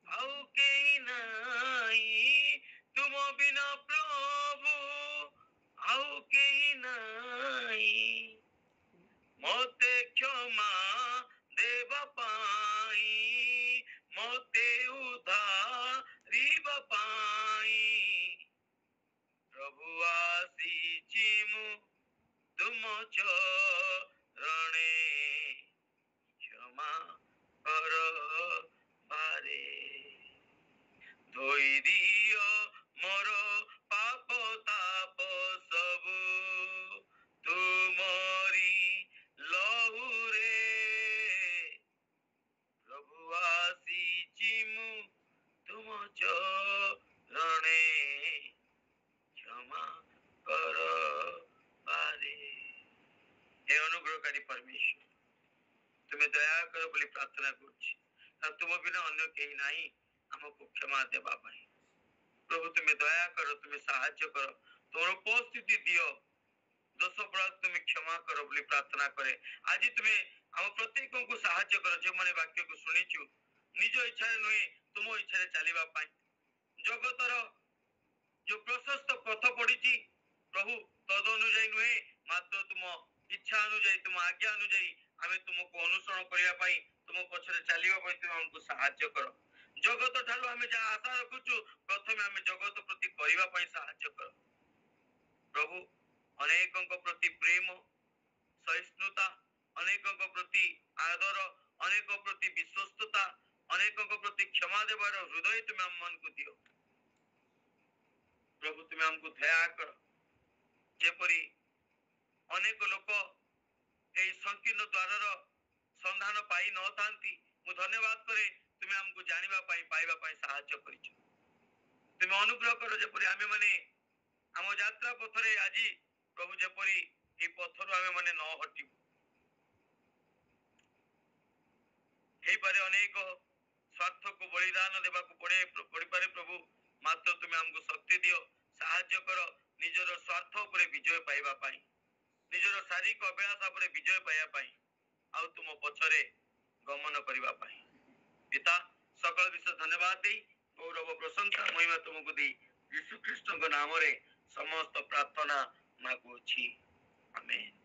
ଆଉ କେହି ନାହିଁ ତୁମ ବିନା ପ୍ରଭୁ ଆଉ କେହି ନାହିଁ ମତେ କ୍ଷମା ଦେବା ପାଇଁ ମତେ ଉଦ୍ଧାରିବା ପାଇଁ ପ୍ରଭୁ ଆସିଛି ମୁଁ ତୁମ ଚରଣେ କ୍ଷମା କର ବାରେ ଧୋଇ ଦିଅ ମୋର ପାପ ତାପ ସବୁ ତୁମରି ଲହୁରେ ପ୍ରଭୁ ଆସିଛି ମୁଁ ତୁମ ଚରଣେ କ୍ଷମା କର ବାରେ हे अनुग्रहकारी परमेश्वर तुम्हें दया करो बोली प्रार्थना करुछि तुम बिना अन्य केही नाही हमको क्षमा देवा पाई प्रभु तुम्हें दया करो तुम्हें साहाय्य करो तुम उपस्थिति दियो दोष अपराध तुम्हें क्षमा करो बोली प्रार्थना करे आज तुम्हें हम प्रत्येक को साहाय्य करो जो माने वाक्य को सुनिछु निज इच्छा नुहे तुम इच्छा चलिबा पाई जगतर जो प्रशस्त पथ पड़ी प्रभु तद अनुଯାୟୀ नुहे मात्र तुम इच्छा अनुଯାୟୀ तुम आज्ञा अनुଯାୟୀ आमे तुमको अनुसरण करिया पाई तुम पछरे चलिबा पाई तुम हमको साहाय्य करो जगत ठारू आमे जा आशा रखुछु प्रथमे आमे जगत प्रति करिबा पाई साहाय्य करो प्रभु अनेकଙ୍କ प्रति प्रेम सहिष्णुता अनेकଙ୍କ प्रति आदर अनेक प्रति विश्वस्तता अनेकଙ୍କ प्रति क्षमा देवार हृदय तुम हम मन को दियो प्रभु तुम हमको दया कर जेपरी अनेक लोक ए संकीर्ण द्वारर संधान पाई न थांती मु धन्यवाद करे तुम हमको जानिबा पाई पाइबा पाई साहाय्य करिছো तुम अनुग्रह करो जेपरी आमे माने हम यात्रा पथरे आजी प्रभु जेपरी ए पथरु आमे माने न हटिबु हे पारे अनेक स्वार्थ को बलिदान देबा को पड़ी पारे प्रभु मात्र तुम हमको शक्ति दियो साहाय्य करो निजर स्वार्थ उपरे विजय पाइबा पाई निजर शारीरिक अभ्यास उपरे विजय पाइबा पाई आउ तुम पछरे गमन करिबा पाई पिता सकल विषय धन्यवाद दे गौरव प्रशंसा महिमा तुमको दे यीशु ख्रीष्ट नाम रे समस्त प्रार्थना मागुछि आमेन।